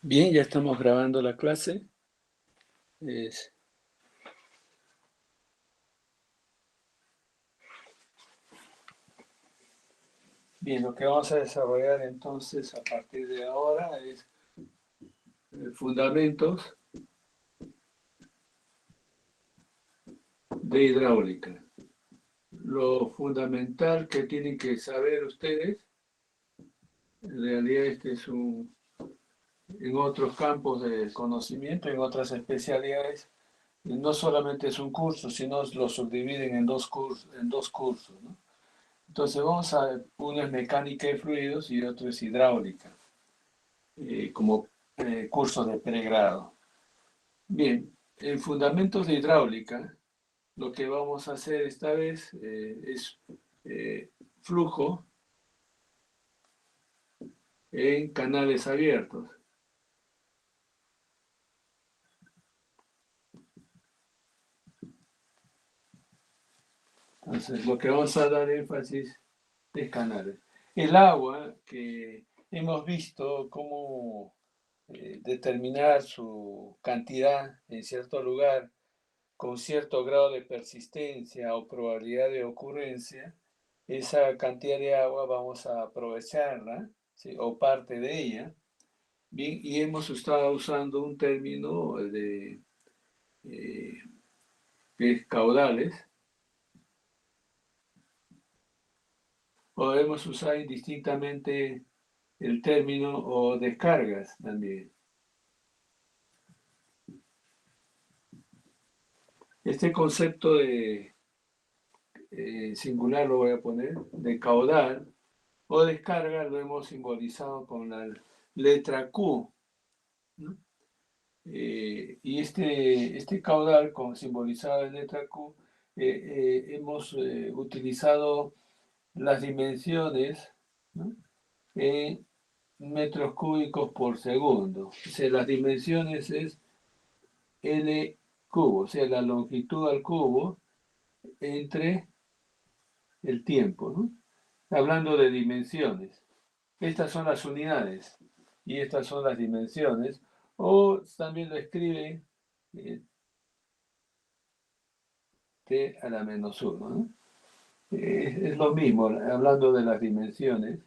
Bien, ya estamos grabando la clase. Es- Bien, lo que vamos a desarrollar entonces a partir de ahora es fundamentos de hidráulica. Lo fundamental que tienen que saber ustedes, en realidad en otros campos de conocimiento, en otras especialidades, no solamente es un curso, sino lo subdividen en dos cursos, ¿no? Entonces uno es mecánica de fluidos y otro es hidráulica, como curso de pregrado. Bien, en fundamentos de hidráulica, lo que vamos a hacer esta vez es flujo en canales abiertos. Entonces, lo que vamos a dar énfasis es canales. El agua, que hemos visto cómo determinar su cantidad en cierto lugar con cierto grado de persistencia o probabilidad de ocurrencia, esa cantidad de agua vamos a aprovecharla, ¿sí? O parte de ella. Bien, y hemos estado usando un término eh, de caudales. Podemos usar indistintamente el término o descargas también. Este concepto de singular lo voy a poner, de caudal o descarga, lo hemos simbolizado con la letra Q, ¿no? Y este caudal simbolizado en letra Q, hemos utilizado las dimensiones, ¿no? En metros cúbicos por segundo. O sea, las dimensiones es L cubo, o sea, la longitud al cubo entre el tiempo, ¿no? Hablando de dimensiones. Estas son las unidades y estas son las dimensiones. O también lo escribe t a la menos 1, ¿no? Es lo mismo, hablando de las dimensiones.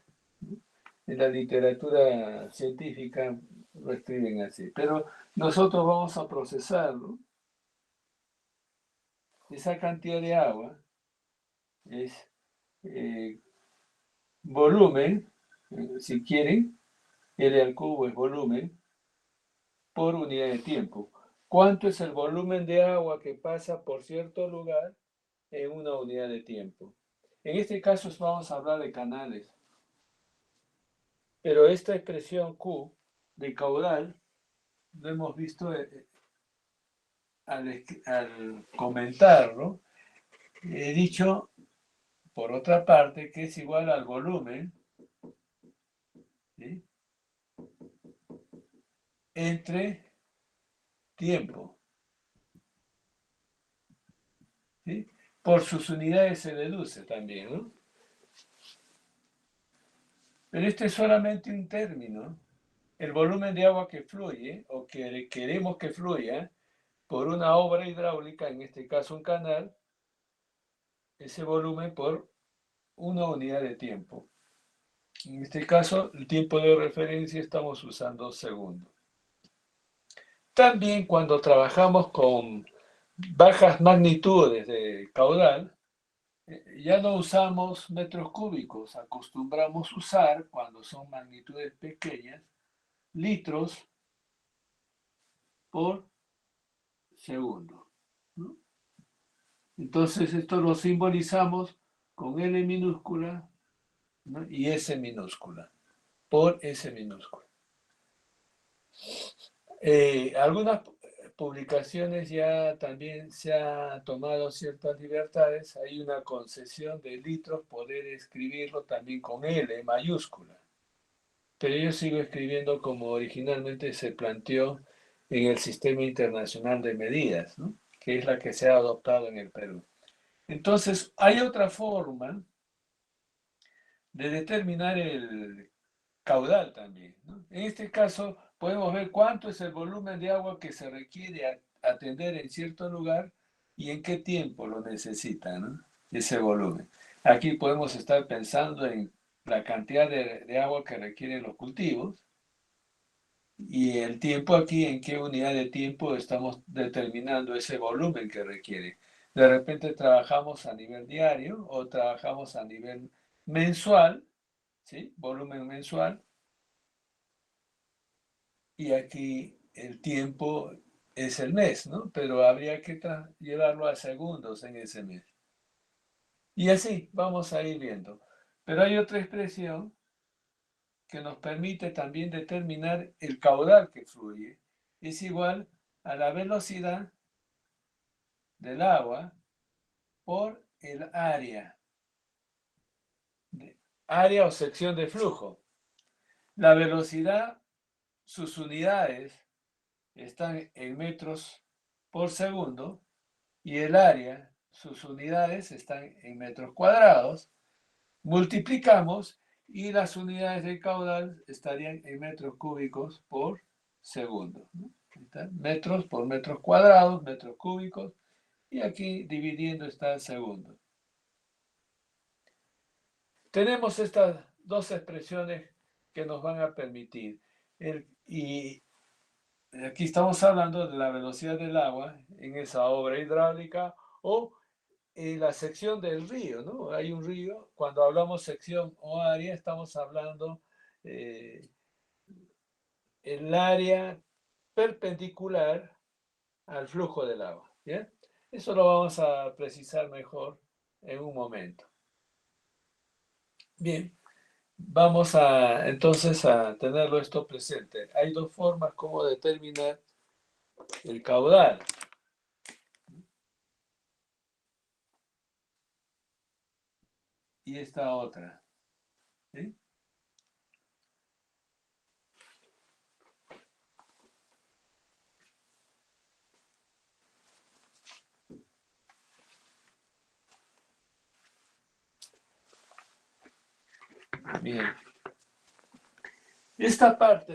En la literatura científica lo escriben así. Pero nosotros vamos a procesarlo. Esa cantidad de agua es eh, volumen, si quieren, L al cubo es volumen, por unidad de tiempo. ¿Cuánto es el volumen de agua que pasa por cierto lugar en una unidad de tiempo? En este caso vamos a hablar de canales. Pero esta expresión Q de caudal lo hemos visto al comentarlo. He dicho, por otra parte, que es igual al volumen, ¿sí? Entre tiempo, ¿sí? Por sus unidades se deduce también, ¿no? Pero este es solamente un término. El volumen de agua que fluye, o que queremos que fluya, por una obra hidráulica, en este caso un canal, ese volumen por una unidad de tiempo. En este caso, el tiempo de referencia estamos usando segundos. También cuando trabajamos con bajas magnitudes de caudal, ya no usamos metros cúbicos, acostumbramos usar, cuando son magnitudes pequeñas, litros por segundo, ¿no? Entonces esto lo simbolizamos con L minúscula, ¿no? Y S minúscula, por S minúscula. Algunas publicaciones ya también se ha tomado ciertas libertades. Hay una concesión de litros, poder escribirlo también con L mayúscula. Pero yo sigo escribiendo como originalmente se planteó en el Sistema Internacional de Medidas, ¿no? Que es la que se ha adoptado en el Perú. Entonces, hay otra forma de determinar el caudal también, ¿no? En este caso, podemos ver cuánto es el volumen de agua que se requiere atender en cierto lugar y en qué tiempo lo necesita, ¿no? Ese volumen. Aquí podemos estar pensando en la cantidad de agua que requieren los cultivos y el tiempo aquí, en qué unidad de tiempo estamos determinando ese volumen que requiere. De repente trabajamos a nivel diario o trabajamos a nivel mensual, ¿sí? Volumen mensual. Y aquí el tiempo es el mes, ¿no? Pero habría que llevarlo a segundos en ese mes. Y así vamos a ir viendo. Pero hay otra expresión que nos permite también determinar el caudal que fluye. Es igual a la velocidad del agua por el área. Área o sección de flujo. La velocidad, sus unidades están en metros por segundo y el área, sus unidades están en metros cuadrados. Multiplicamos y las unidades del caudal estarían en metros cúbicos por segundo, ¿no? Metros por metros cuadrados, metros cúbicos, y aquí dividiendo está el segundo. Tenemos estas dos expresiones que nos van a permitir. Y aquí estamos hablando de la velocidad del agua en esa obra hidráulica o en la sección del río, ¿no? Hay un río, cuando hablamos sección o área, estamos hablando el área perpendicular al flujo del agua, ¿bien? Eso lo vamos a precisar mejor en un momento. Bien, vamos a entonces a tenerlo esto presente. Hay dos formas como determinar el caudal. Y esta otra, ¿sí? Bien. Esta parte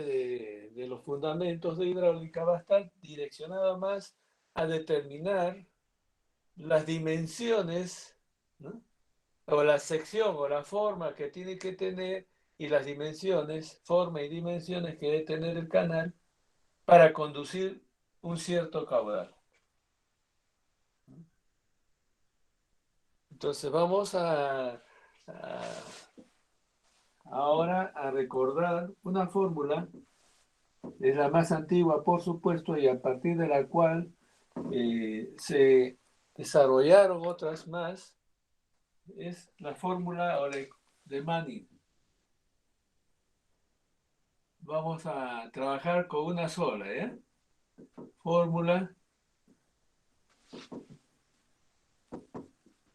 de los fundamentos de hidráulica va a estar direccionada más a determinar las dimensiones, ¿no? O la sección o la forma que tiene que tener y las dimensiones, forma y dimensiones que debe tener el canal para conducir un cierto caudal. Entonces vamos ahora a recordar una fórmula, es la más antigua por supuesto y a partir de la cual se desarrollaron otras más, es la fórmula de Manning. Vamos a trabajar con una sola, ¿eh? Fórmula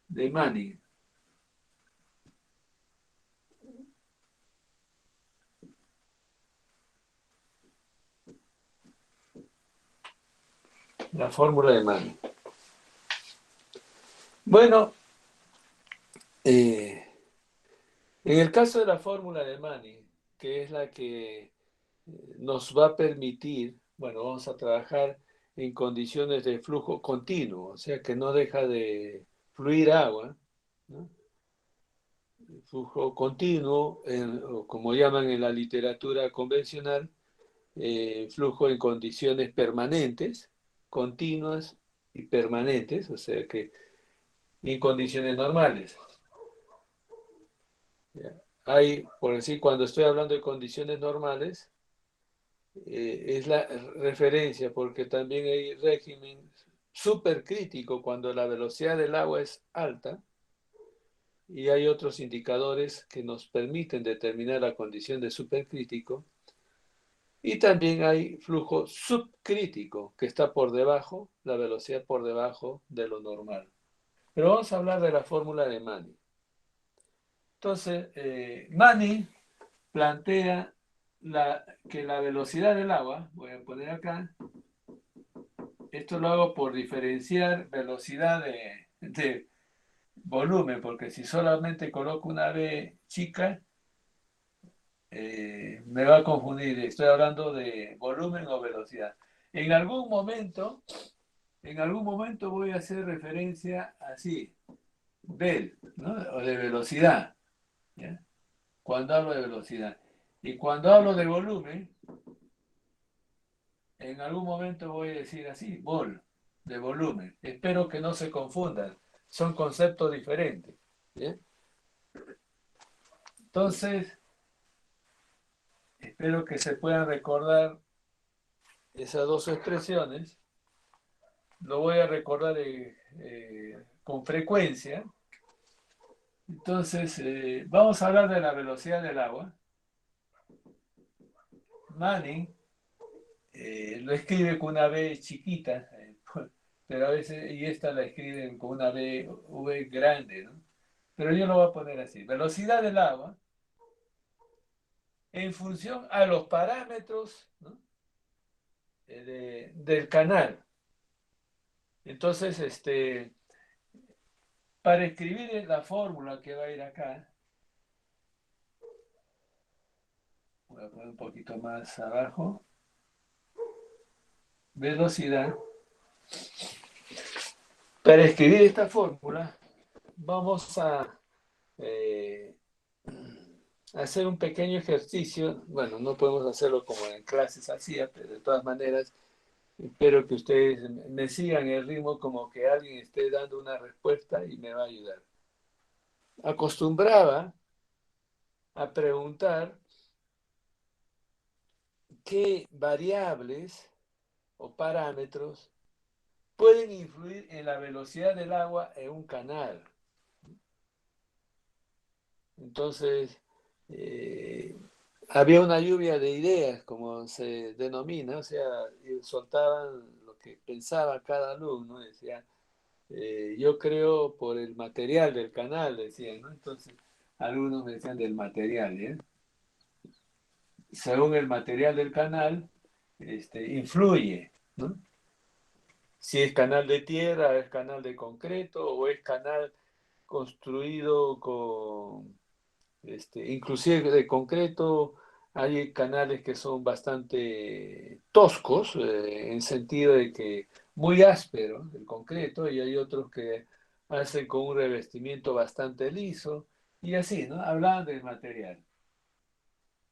de Manning. La fórmula de Manning. Bueno, en el caso de la fórmula de Manning, que es la que nos va a permitir, bueno, vamos a trabajar en condiciones de flujo continuo, o sea que no deja de fluir agua, ¿no? Flujo continuo, o como llaman en la literatura convencional, flujo en condiciones permanentes, continuas y permanentes, o sea que en condiciones normales. Hay, por decir, cuando estoy hablando de condiciones normales, es la referencia, porque también hay régimen supercrítico cuando la velocidad del agua es alta y hay otros indicadores que nos permiten determinar la condición de supercrítico. Y también hay flujo subcrítico, que está por debajo, la velocidad por debajo de lo normal. Pero vamos a hablar de la fórmula de Manning. Entonces, Manning plantea que la velocidad del agua, voy a poner acá, esto lo hago por diferenciar velocidad de volumen, porque si solamente coloco una V chica, me va a confundir. Estoy hablando de volumen o velocidad. En algún momento voy a hacer referencia así, del, ¿no? O de velocidad, ¿ya? Cuando hablo de velocidad. Y cuando hablo de volumen, en algún momento voy a decir así, de volumen. Espero que no se confundan. Son conceptos diferentes. ¿Bien? Entonces, espero que se puedan recordar esas dos expresiones. Lo voy a recordar con frecuencia. Entonces, vamos a hablar de la velocidad del agua. Manning lo escribe con una B chiquita, pero a veces, y esta la escriben con una V grande, ¿no? Pero yo lo voy a poner así. Velocidad del agua en función a los parámetros, ¿no? Del canal. Entonces, para escribir la fórmula que va a ir acá, voy a poner un poquito más abajo. Velocidad. Para escribir esta fórmula, vamos a hacer un pequeño ejercicio. Bueno, no podemos hacerlo como en clases hacía, pero de todas maneras, espero que ustedes me sigan el ritmo como que alguien esté dando una respuesta y me va a ayudar. Acostumbraba a preguntar qué variables o parámetros pueden influir en la velocidad del agua en un canal. Entonces, había una lluvia de ideas, como se denomina, o sea, soltaban lo que pensaba cada alumno, decía, yo creo por el material del canal, decían, ¿no? Entonces, algunos me decían del material, ¿eh? Según el material del canal, influye, ¿no? Si es canal de tierra, es canal de concreto o es canal construido con, inclusive de concreto. Hay canales que son bastante toscos, en sentido de que muy áspero el concreto, y hay otros que hacen con un revestimiento bastante liso, y así, ¿no? Hablaban del material.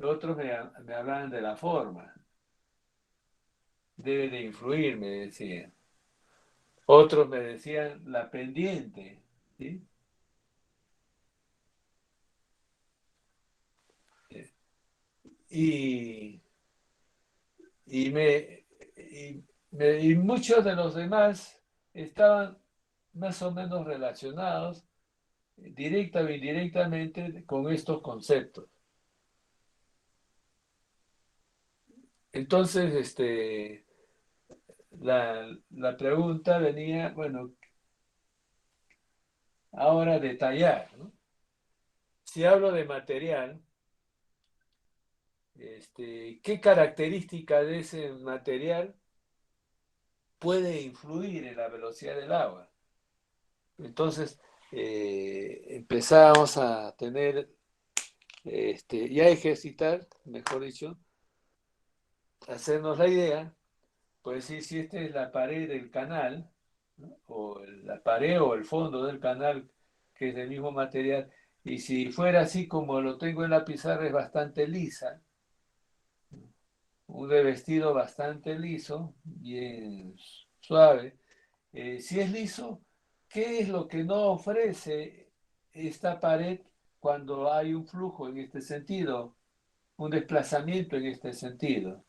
Otros me hablaban de la forma. Debe de influir, me decían. Otros me decían la pendiente, ¿sí? Y, y, me, y muchos de los demás estaban más o menos relacionados directa o indirectamente con estos conceptos. Entonces, la pregunta venía, bueno, ahora detallar, ¿no? Si hablo de material, ¿qué característica de ese material puede influir en la velocidad del agua? Entonces, empezamos a tener, y a ejercitar, mejor dicho, hacernos la idea, pues si esta es la pared del canal, ¿no? O la pared o el fondo del canal, que es del mismo material, y si fuera así como lo tengo en la pizarra, es bastante lisa, un revestido bastante liso, bien suave. Si es liso, ¿qué es lo que no ofrece esta pared cuando hay un flujo en este sentido, un desplazamiento en este sentido?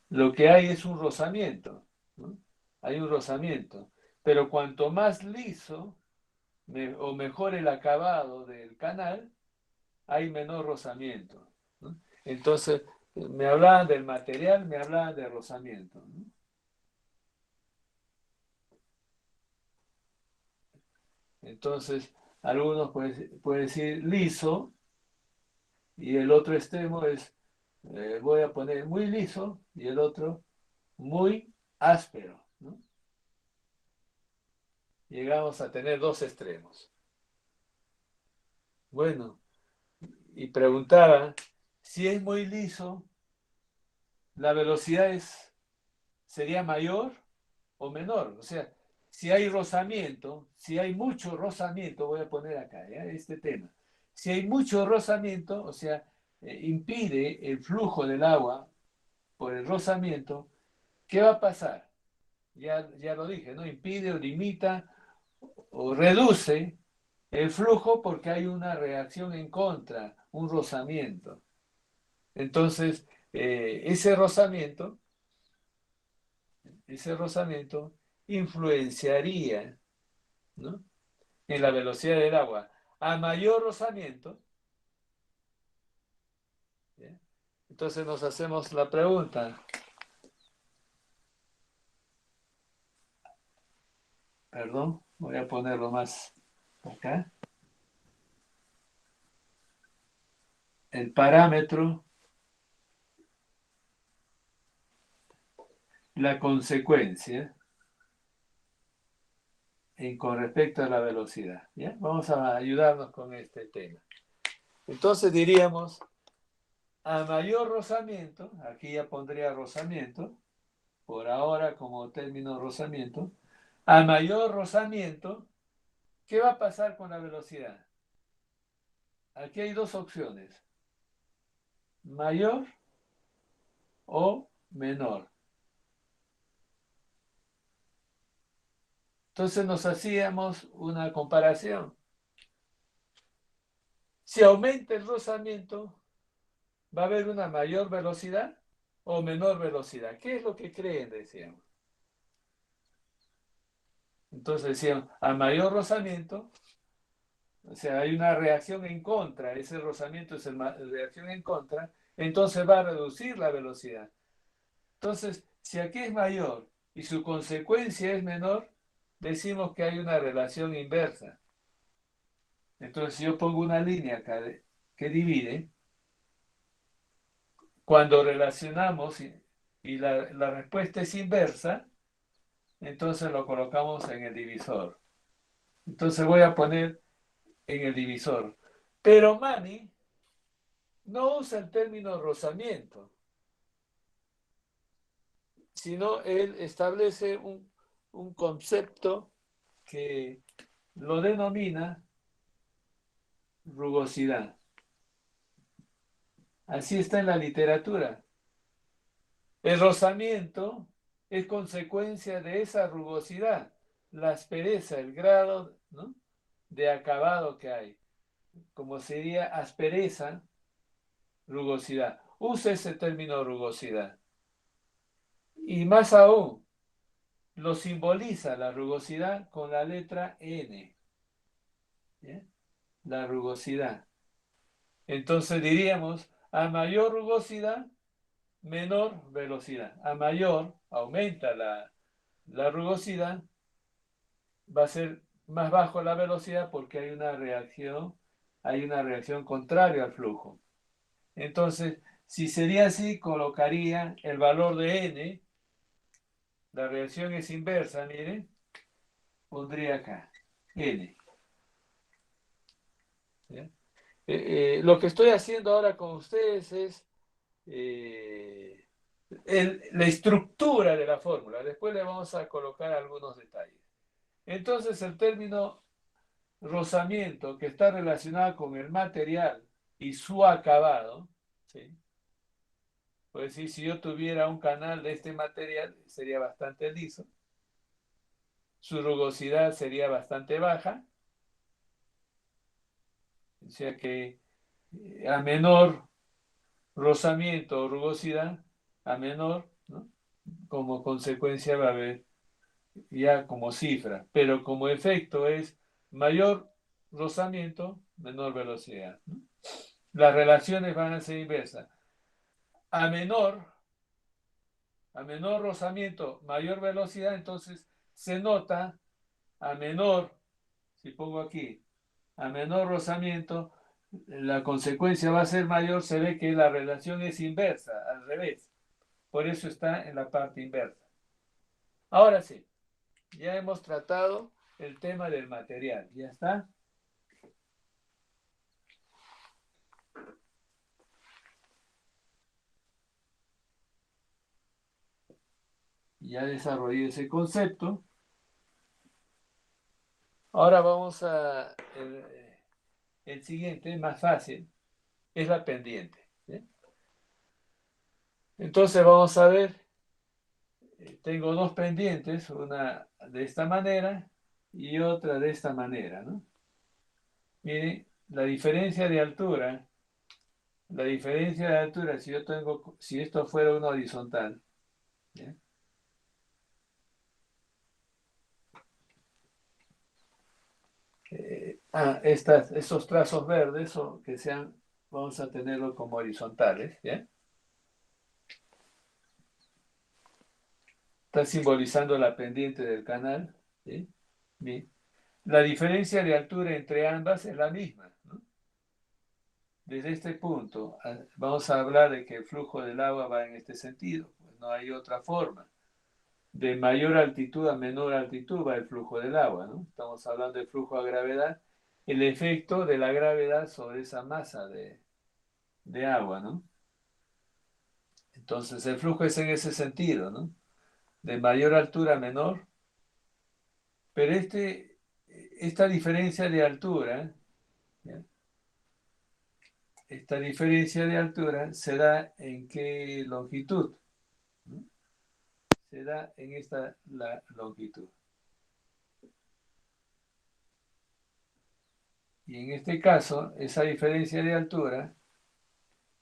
Lo que hay es un rozamiento, ¿no? Hay un rozamiento, pero cuanto más liso o mejor el acabado del canal, hay menor rozamiento, ¿no? Entonces, me hablaban del material, me hablaban de rozamiento, ¿no? Entonces, algunos pueden decir liso y el otro extremo es, voy a poner muy liso y el otro muy áspero, ¿no? Llegamos a tener dos extremos. Bueno, y preguntaba Si es muy liso, la velocidad sería mayor o menor. O sea, si hay rozamiento, si hay mucho rozamiento, voy a poner acá, ¿ya? Este tema. Si hay mucho rozamiento, o sea, impide el flujo del agua por el rozamiento, ¿qué va a pasar? Ya lo dije, ¿no? Impide o limita o reduce el flujo porque hay una reacción en contra, un rozamiento. Entonces, ese rozamiento influenciaría, ¿no?, en la velocidad del agua. A mayor rozamiento, ¿ya? Entonces nos hacemos la pregunta, perdón, voy a ponerlo más acá, el parámetro, la consecuencia con respecto a la velocidad, ¿ya? Vamos a ayudarnos con este tema. Entonces diríamos, a mayor rozamiento, aquí ya pondría rozamiento, por ahora como término rozamiento, a mayor rozamiento, ¿qué va a pasar con la velocidad? Aquí hay dos opciones, mayor o menor. Entonces nos hacíamos una comparación. Si aumenta el rozamiento, ¿va a haber una mayor velocidad o menor velocidad? ¿Qué es lo que creen? Decíamos. Entonces decían, a mayor rozamiento, o sea, hay una reacción en contra, ese rozamiento es una reacción en contra, entonces va a reducir la velocidad. Entonces, si aquí es mayor y su consecuencia es menor, decimos que hay una relación inversa. Entonces, si yo pongo una línea acá que divide, cuando relacionamos y la respuesta es inversa, entonces lo colocamos en el divisor. Entonces voy a poner en el divisor. Pero Manny no usa el término rozamiento, sino él establece un concepto que lo denomina rugosidad. Así está en la literatura. El rozamiento es consecuencia de esa rugosidad, la aspereza, el grado, ¿no?, de acabado que hay, como sería aspereza, rugosidad. Usa ese término rugosidad. Y más aún, lo simboliza la rugosidad con la letra N. ¿Ya? La rugosidad. Entonces diríamos, a mayor rugosidad, menor velocidad. A mayor, aumenta la rugosidad, va a ser más bajo la velocidad porque hay una reacción contraria al flujo. Entonces, si sería así, colocaría el valor de n, la reacción es inversa, miren, pondría acá, n. Lo que estoy haciendo ahora con ustedes es la estructura de la fórmula. Después le vamos a colocar algunos detalles. Entonces, el término rozamiento, que está relacionado con el material y su acabado, ¿sí? Pues decir, si yo tuviera un canal de este material, sería bastante liso, su rugosidad sería bastante baja, o sea que a menor rozamiento o rugosidad, a menor, ¿no?, como consecuencia va a haber ya como cifra, pero como efecto es mayor rozamiento, menor velocidad, ¿no? Las relaciones van a ser inversas. A menor rozamiento, mayor velocidad, entonces se nota a menor, si pongo aquí, a menor rozamiento, la consecuencia va a ser mayor, se ve que la relación es inversa, al revés. Por eso está en la parte inversa. Ahora sí, ya hemos tratado el tema del material. ¿Ya está? Ya desarrollé ese concepto. Ahora vamos a... el siguiente, más fácil, es la pendiente. ¿Sí? Entonces vamos a ver, tengo dos pendientes, una de esta manera y otra de esta manera, ¿no? Miren, la diferencia de altura, si esto fuera una horizontal, ¿ya? Estos trazos verdes vamos a tenerlo como horizontales, ¿ya? Está simbolizando la pendiente del canal, ¿sí? Bien. La diferencia de altura entre ambas es la misma, ¿no? Desde este punto, vamos a hablar de que el flujo del agua va en este sentido, pues no hay otra forma. De mayor altitud a menor altitud va el flujo del agua, ¿no? Estamos hablando del flujo a gravedad, el efecto de la gravedad sobre esa masa de agua, ¿no? Entonces el flujo es en ese sentido, ¿no? De mayor altura a menor, pero esta diferencia de altura, ¿ya? Esta diferencia de altura se da en qué longitud, ¿no? Se da en la longitud. Y en este caso, esa diferencia de altura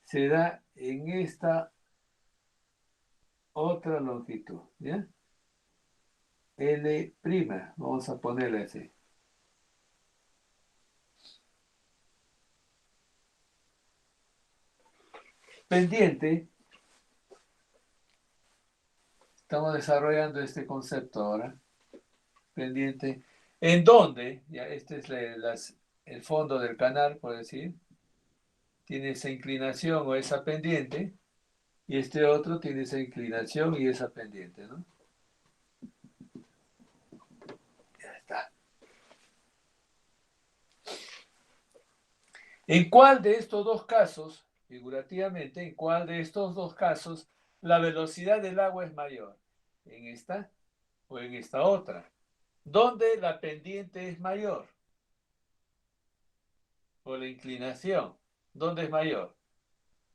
se da en esta otra longitud, ¿ya? L', vamos a ponerle así. Pendiente, estamos desarrollando este concepto ahora. Pendiente, en donde, ya este es el fondo del canal, por decir, tiene esa inclinación o esa pendiente, y este otro tiene esa inclinación y esa pendiente, ¿no? Ya está. ¿En cuál de estos dos casos, figurativamente, en cuál de estos dos casos la velocidad del agua es mayor? ¿En esta o en esta otra? ¿Dónde la pendiente es mayor? ¿O la inclinación? ¿Dónde es mayor?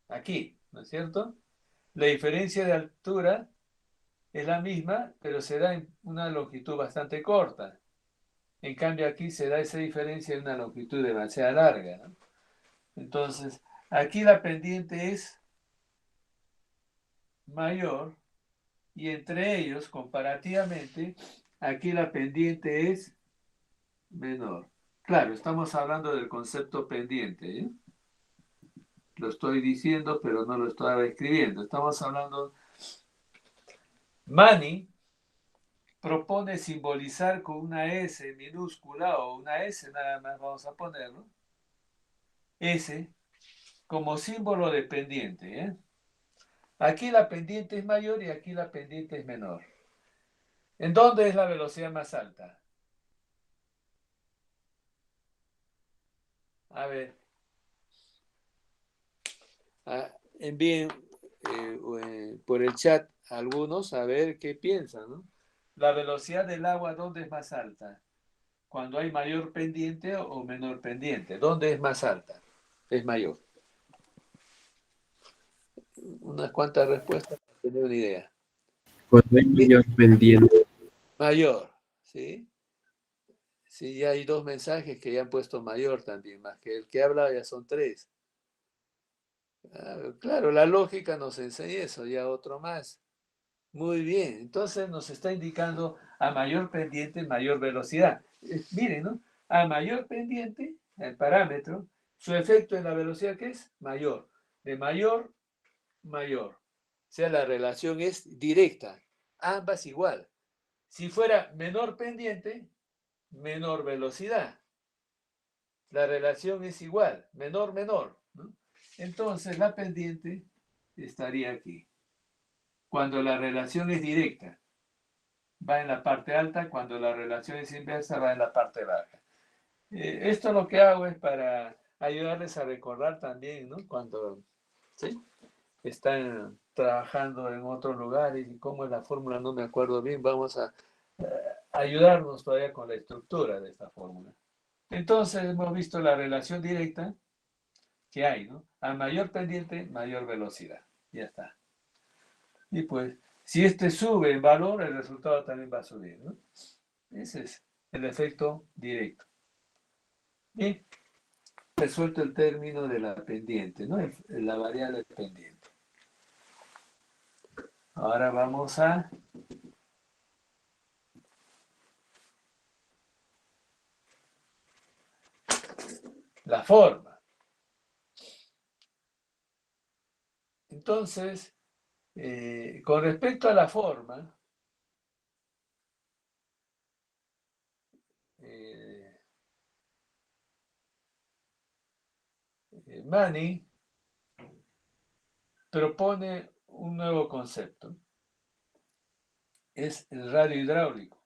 Aquí, ¿no es cierto? La diferencia de altura es la misma, pero se da en una longitud bastante corta. En cambio, aquí se da esa diferencia en una longitud demasiado larga, ¿no? Entonces, aquí la pendiente es mayor y entre ellos, comparativamente, aquí la pendiente es menor. Claro, estamos hablando del concepto pendiente, ¿eh? Lo estoy diciendo, pero no lo estaba escribiendo. Estamos hablando... Manny propone simbolizar con una S minúscula o una S nada más, vamos a ponerlo, S como símbolo de pendiente, ¿eh? Aquí la pendiente es mayor y aquí la pendiente es menor. ¿En dónde es la velocidad más alta? A ver, envíen por el chat algunos a ver qué piensan, ¿no? La velocidad del agua, ¿dónde es más alta? Cuando hay mayor pendiente o menor pendiente. ¿Dónde es más alta? Es mayor. Unas cuantas respuestas para tener una idea. Cuando hay mayor pendiente. Mayor, ¿sí? Sí, ya hay dos mensajes que ya han puesto mayor también, más que el que habla ya son tres. Claro, la lógica nos enseña eso, ya otro más. Muy bien, entonces nos está indicando a mayor pendiente, mayor velocidad. Miren, ¿no? A mayor pendiente, el parámetro, su efecto en la velocidad que es mayor. De mayor, mayor. O sea, la relación es directa, ambas igual. Si fuera menor pendiente, menor velocidad. La relación es igual, menor, menor, ¿no? Entonces la pendiente estaría aquí. Cuando la relación es directa, va en la parte alta, cuando la relación es inversa, va en la parte baja. Esto lo que hago es para ayudarles a recordar también, ¿no? Cuando ¿sí? Están trabajando en otros lugares y cómo es la fórmula no me acuerdo bien. Vamos a ayudarnos todavía con la estructura de esta fórmula. Entonces hemos visto la relación directa que hay, ¿no? A mayor pendiente, mayor velocidad. Ya está. Y pues, si este sube en valor, el resultado también va a subir, ¿no? Ese es el efecto directo. Y resuelto el término de la pendiente, ¿no? La variable pendiente. Ahora vamos a la forma. Entonces, con respecto a la forma, Manning propone un nuevo concepto. Es el radio hidráulico.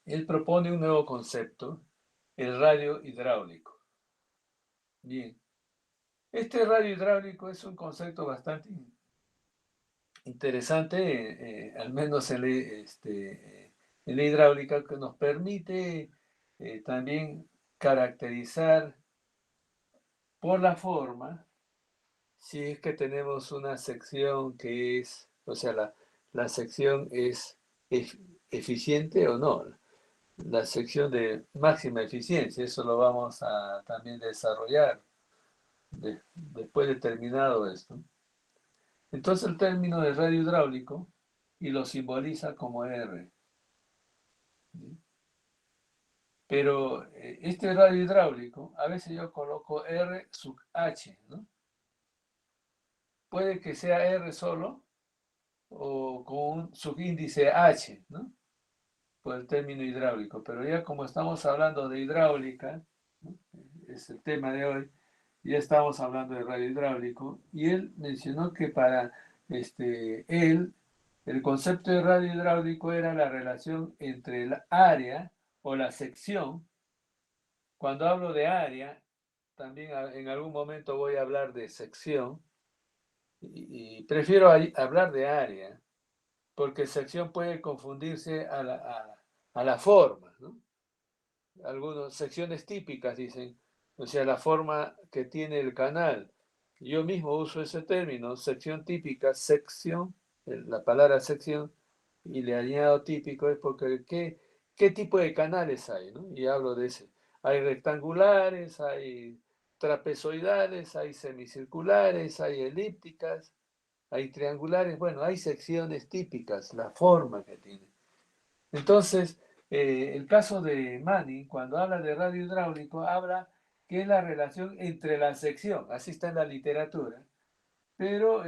Él propone un nuevo concepto, el radio hidráulico. Bien, este radio hidráulico es un concepto bastante interesante, al menos en la hidráulica, que nos permite también caracterizar por la forma si es que tenemos una sección que es, o sea, la sección es eficiente o no. La sección de máxima eficiencia, eso lo vamos a también desarrollar después de terminado esto. Entonces el término de radio hidráulico y lo simboliza como R. Pero este radio hidráulico, a veces yo coloco R sub H, ¿no? Puede que sea R solo o con un subíndice H, ¿no? Por el término hidráulico. Pero ya como estamos hablando de hidráulica, ¿no? Es el tema de hoy, ya estamos hablando de radio hidráulico, y él mencionó que para él, el concepto de radio hidráulico era la relación entre el área o la sección. Cuando hablo de área, también en algún momento voy a hablar de sección, y prefiero hablar de área, porque sección puede confundirse a la forma, ¿no? Algunas secciones típicas dicen, o sea, la forma que tiene el canal. Yo mismo uso ese término, sección típica, sección, la palabra sección, y le añado típico, es porque ¿qué tipo de canales hay, ¿no? Y hablo de ese. Hay rectangulares, hay trapezoidales, hay semicirculares, hay elípticas, hay triangulares, bueno, hay secciones típicas, la forma que tiene. Entonces, el caso de Manning, cuando habla de radio hidráulico, habla que es la relación entre la sección, así está en la literatura, pero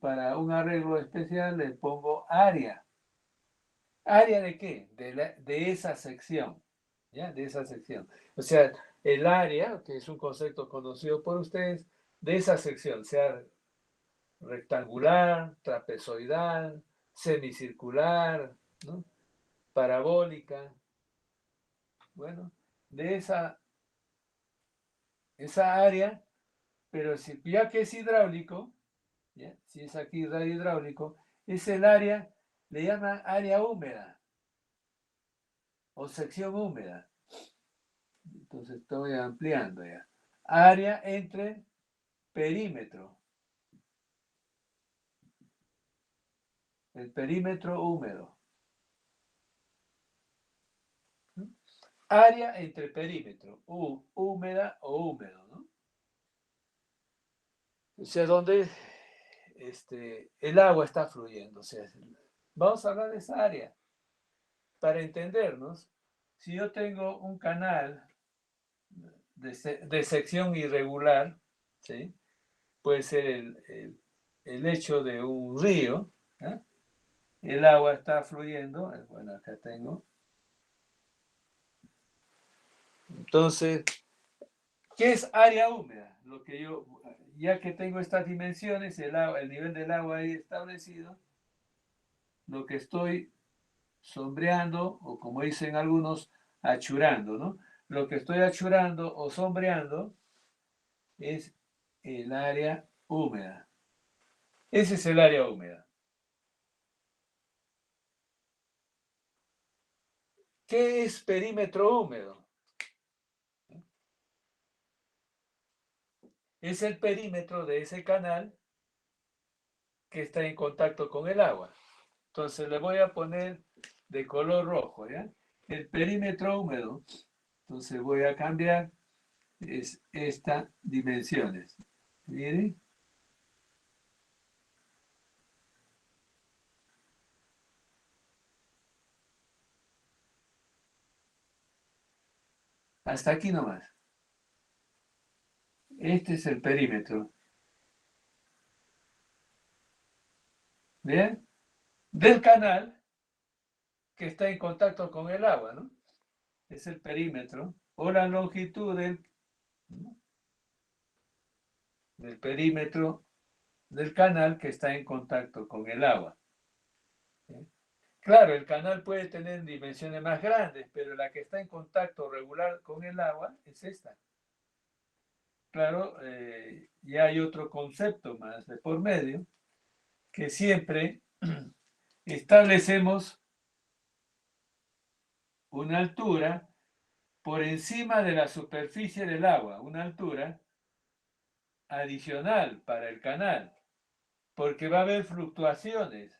para un arreglo especial le pongo área. ¿Área de qué? De esa sección, ¿ya? De esa sección. O sea, el área, que es un concepto conocido por ustedes, de esa sección, sea rectangular, trapezoidal, semicircular, ¿no? Parabólica, bueno, de esa área, pero ya que es hidráulico, ¿ya? Si es aquí radio hidráulico, es el área, le llaman área húmeda o sección húmeda. Entonces estoy ampliando ya. Área entre perímetro, el perímetro húmedo. Área entre perímetro, húmeda o húmedo, ¿no? O sea, donde el agua está fluyendo. O sea, vamos a hablar de esa área. Para entendernos, si yo tengo un canal de sección irregular, ¿sí? Puede ser el lecho de un río, ¿eh? El agua está fluyendo, bueno, acá tengo. Entonces, ¿qué es área húmeda? Lo que yo, ya que tengo estas dimensiones, el nivel del agua ahí establecido, lo que estoy sombreando, o como dicen algunos, achurando, ¿no? Lo que estoy achurando o sombreando es el área húmeda. Ese es el área húmeda. ¿Qué es perímetro húmedo? Es el perímetro de ese canal que está en contacto con el agua. Entonces le voy a poner de color rojo, ¿ya? El perímetro húmedo. Entonces voy a cambiar estas dimensiones. Miren. Hasta aquí nomás. Este es el perímetro. ¿Bien? Del canal que está en contacto con el agua, ¿no? Es el perímetro o la longitud del perímetro del canal que está en contacto con el agua. ¿Sí? Claro, el canal puede tener dimensiones más grandes, pero la que está en contacto regular con el agua es esta. Claro, ya hay otro concepto más de por medio, que siempre establecemos una altura por encima de la superficie del agua, una altura adicional para el canal, porque va a haber fluctuaciones.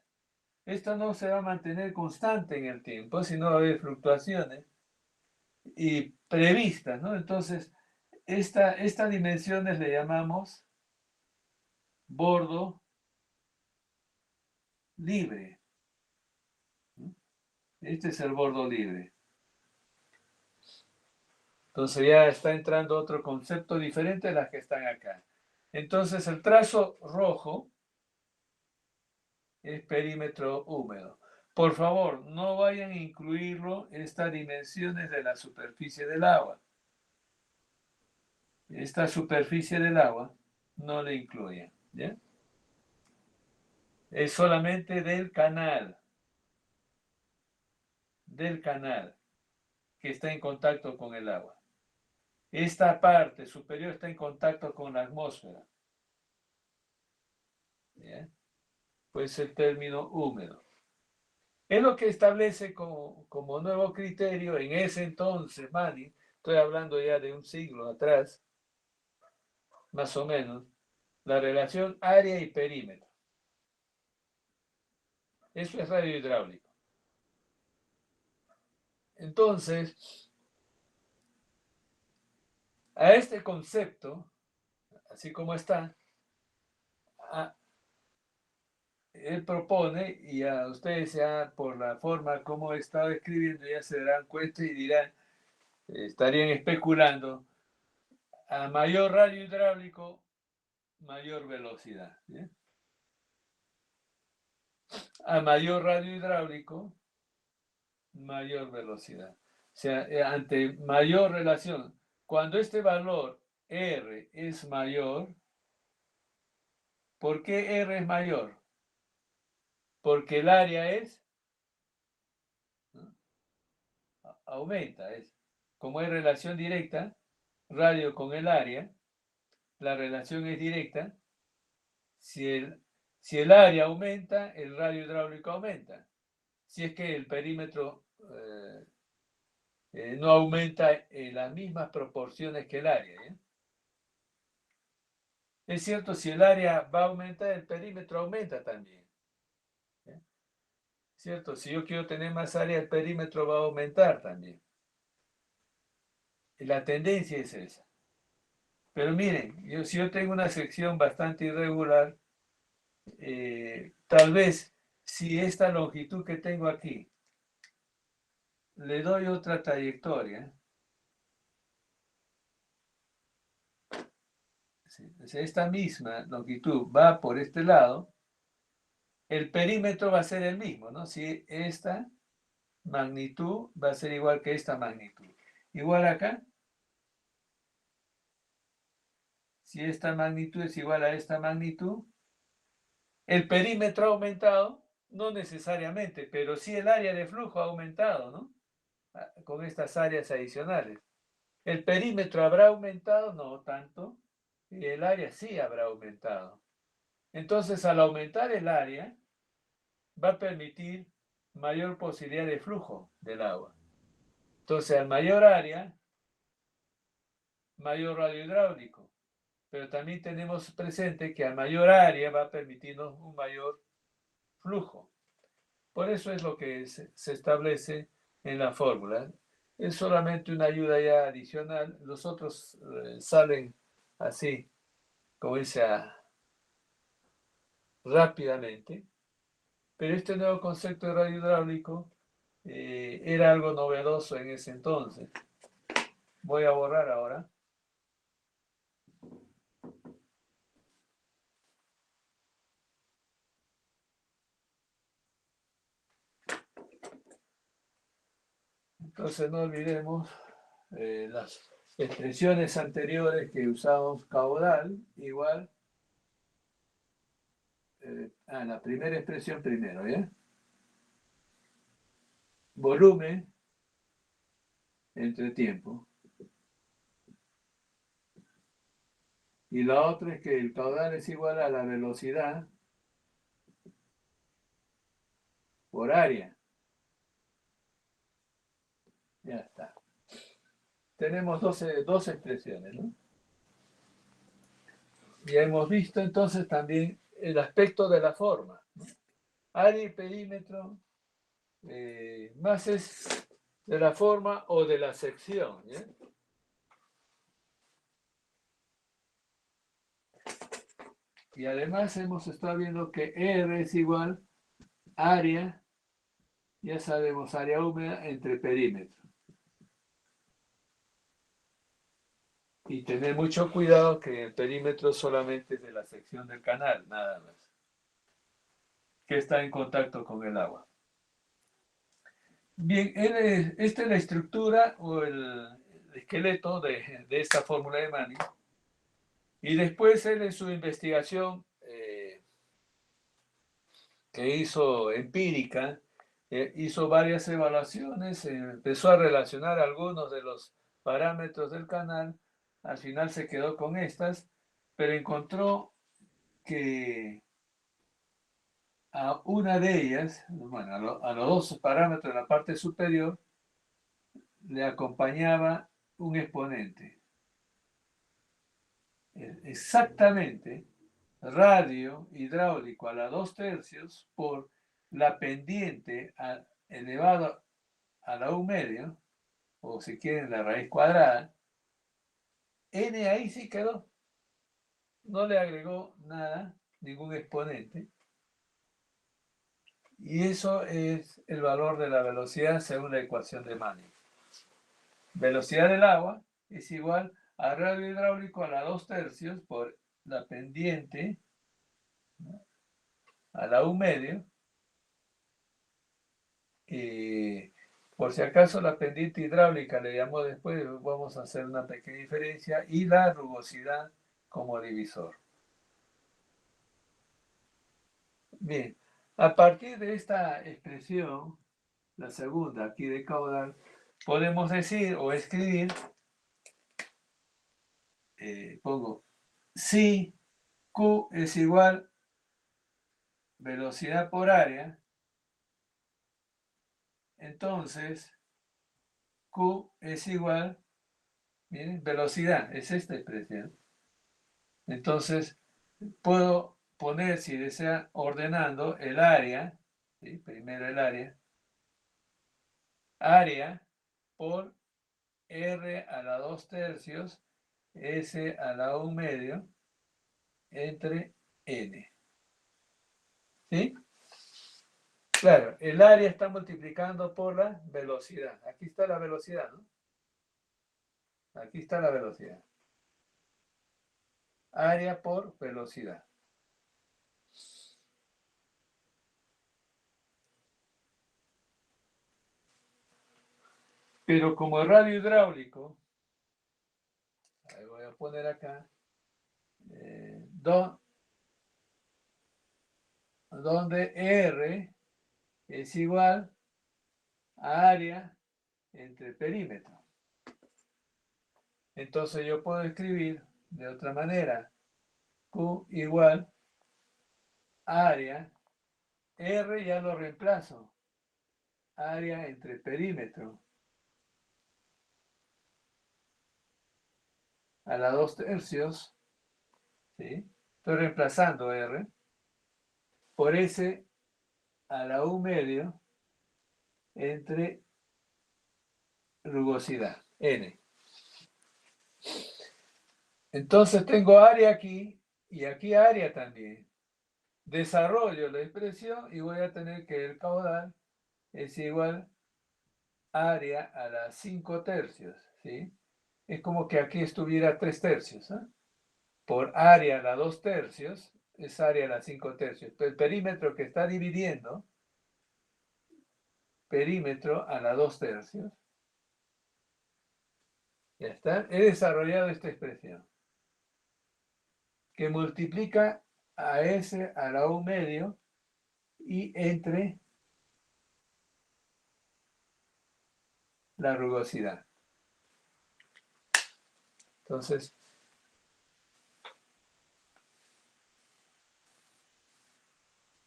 Esto no se va a mantener constante en el tiempo, sino va a haber fluctuaciones y previstas, ¿no? Entonces, estas dimensiones le llamamos bordo libre. Este es el bordo libre. Entonces ya está entrando otro concepto diferente de las que están acá. Entonces el trazo rojo es perímetro húmedo. Por favor, no vayan a incluirlo estas dimensiones de la superficie del agua. Esta superficie del agua no le incluyen, ¿ya? Es solamente del canal que está en contacto con el agua. Esta parte superior está en contacto con la atmósfera. ¿Ya? Pues el término húmedo. Es lo que establece como nuevo criterio en ese entonces, Manning, estoy hablando ya de un siglo atrás, más o menos, la relación área y perímetro. Eso es radiohidráulico. Entonces, a este concepto, así como está, él propone, y a ustedes ya por la forma como he estado escribiendo ya se darán cuenta y dirán, estarían especulando, a mayor radio hidráulico, mayor velocidad. ¿Sí? A mayor radio hidráulico, mayor velocidad. O sea, ante mayor relación, cuando este valor R es mayor, ¿por qué R es mayor? Porque el área es, ¿no? Aumenta, como hay relación directa, radio con el área, la relación es directa. Si el área aumenta, el radio hidráulico aumenta. Si es que el perímetro no aumenta en las mismas proporciones que el área. ¿eh? Es cierto, si el área va a aumentar, el perímetro aumenta también. ¿eh? ¿Cierto? Si yo quiero tener más área, el perímetro va a aumentar también. La tendencia es esa. Pero miren, si yo tengo una sección bastante irregular, tal vez si esta longitud que tengo aquí le doy otra trayectoria, esta misma longitud va por este lado, el perímetro va a ser el mismo, ¿no? Si esta magnitud va a ser igual que esta magnitud. Igual acá, si esta magnitud es igual a esta magnitud, el perímetro ha aumentado, no necesariamente, pero sí el área de flujo ha aumentado, ¿no? con estas áreas adicionales. ¿El perímetro habrá aumentado? No tanto. Y el área sí habrá aumentado. Entonces, al aumentar el área, va a permitir mayor posibilidad de flujo del agua. Entonces, al mayor área, mayor radio hidráulico. Pero también tenemos presente que a mayor área va a permitirnos un mayor flujo. Por eso es lo que se establece en la fórmula. Es solamente una ayuda ya adicional. Los otros salen así, como dice, rápidamente. Pero este nuevo concepto de radio hidráulico era algo novedoso en ese entonces. Voy a borrar ahora. Entonces no olvidemos las expresiones anteriores que usamos: caudal igual, la primera expresión primero, ¿ya? Volumen entre tiempo. Y la otra es que el caudal es igual a la velocidad por área. Ya está. Tenemos dos expresiones, ¿no? Ya hemos visto entonces también el aspecto de la forma, ¿no? Área y perímetro, más es de la forma o de la sección, ¿ya? Y además hemos estado viendo que R es igual área, ya sabemos, área húmeda entre perímetro. Y tener mucho cuidado que el perímetro solamente es de la sección del canal, nada más, que está en contacto con el agua. Bien, esta es la estructura o el esqueleto de esta fórmula de Manning. Y después él en su investigación que hizo empírica, hizo varias evaluaciones, empezó a relacionar algunos de los parámetros del canal, al final se quedó con estas, pero encontró que a una de ellas, bueno, a los dos parámetros de la parte superior, le acompañaba un exponente. Exactamente radio hidráulico a la 2/3 por la pendiente elevado a la U medio, o si quieren la raíz cuadrada. N ahí sí quedó. No le agregó nada, ningún exponente. Y eso es el valor de la velocidad según la ecuación de Manning. Velocidad del agua es igual a radio hidráulico a la 2/3 por la pendiente, ¿no?, a la U medio. Por si acaso la pendiente hidráulica le llamó después, vamos a hacer una pequeña diferencia, y la rugosidad como divisor. Bien, a partir de esta expresión, la segunda aquí de caudal, podemos decir o escribir, pongo, si Q es igual velocidad por área, entonces Q es igual, miren, velocidad, es esta expresión. Entonces, puedo poner, si desea, ordenando el área, ¿sí? Primero el área por R a la 2/3, S a la 1 medio, entre N. ¿Sí? Claro, el área está multiplicando por la velocidad. Aquí está la velocidad, ¿no? Aquí está la velocidad. Área por velocidad. Pero como el radio hidráulico, ahí voy a poner acá, donde R es igual a área entre perímetro. Entonces yo puedo escribir de otra manera. Q igual área, R ya lo reemplazo, área entre perímetro a la 2/3, ¿sí? Estoy reemplazando R por S a la 1/2 entre rugosidad, N. Entonces tengo área aquí y aquí área también. Desarrollo la expresión y voy a tener que el caudal es igual área a la 5/3, ¿sí? Es como que aquí estuviera 3/3, ¿eh? Por área a la 2/3 es área a la 5/3. El perímetro que está dividiendo, perímetro a la 2/3. Ya está. He desarrollado esta expresión que multiplica a S a la 1/2 y entre la rugosidad. Entonces,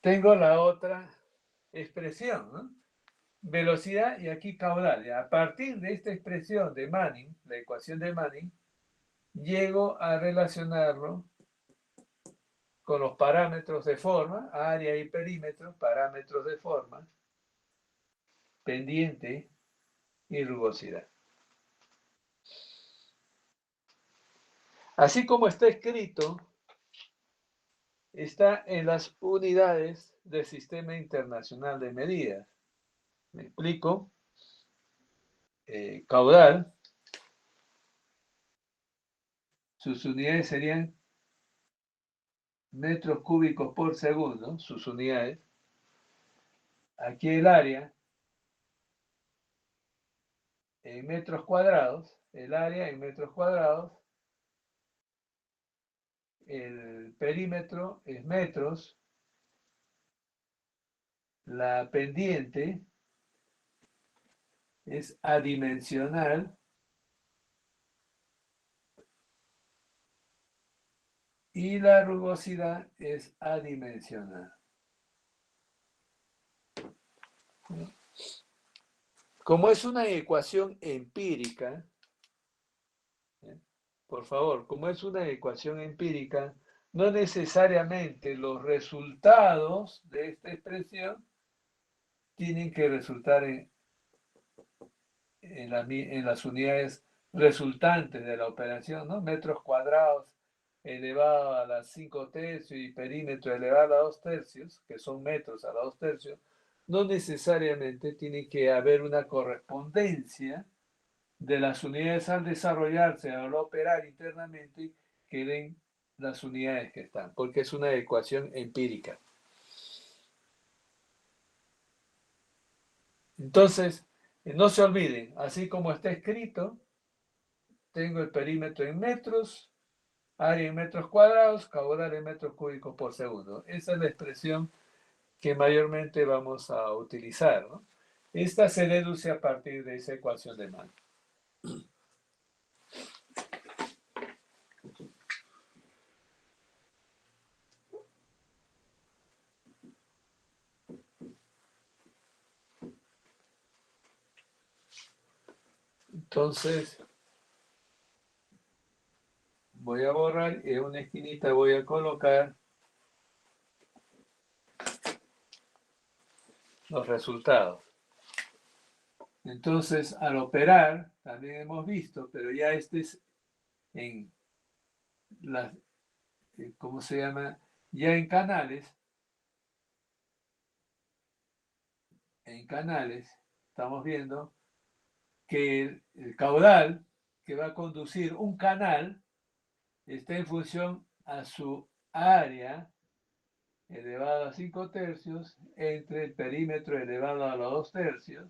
tengo la otra expresión, ¿no? Velocidad y aquí caudal. A partir de esta expresión de Manning, la ecuación de Manning, llego a relacionarlo con los parámetros de forma, área y perímetro, parámetros de forma, pendiente y rugosidad. Así como está escrito, está en las unidades del Sistema Internacional de Medidas. Me explico. Caudal, sus unidades serían metros cúbicos por segundo, sus unidades. Aquí el área en metros cuadrados, el área en metros cuadrados, el perímetro es metros, la pendiente es adimensional y la rugosidad es adimensional. Como es una ecuación empírica, por favor, como es una ecuación empírica, no necesariamente los resultados de esta expresión tienen que resultar en las unidades resultantes de la operación, ¿no? Metros cuadrados elevado a las 5/3 y perímetro elevado a la 2/3, que son metros a la 2/3, no necesariamente tiene que haber una correspondencia de las unidades al desarrollarse, al operar internamente, que den las unidades que están, porque es una ecuación empírica. Entonces, no se olviden, así como está escrito, tengo el perímetro en metros, área en metros cuadrados, caudal en metros cúbicos por segundo. Esa es la expresión que mayormente vamos a utilizar, ¿no? Esta se deduce a partir de esa ecuación de Mann. Entonces, voy a borrar y en una esquinita voy a colocar los resultados. Entonces, al operar, también hemos visto, pero ya este es en las, ¿cómo se llama? Ya en canales, estamos viendo que el caudal que va a conducir un canal está en función a su área elevado a 5/3 entre el perímetro elevado a los 2/3,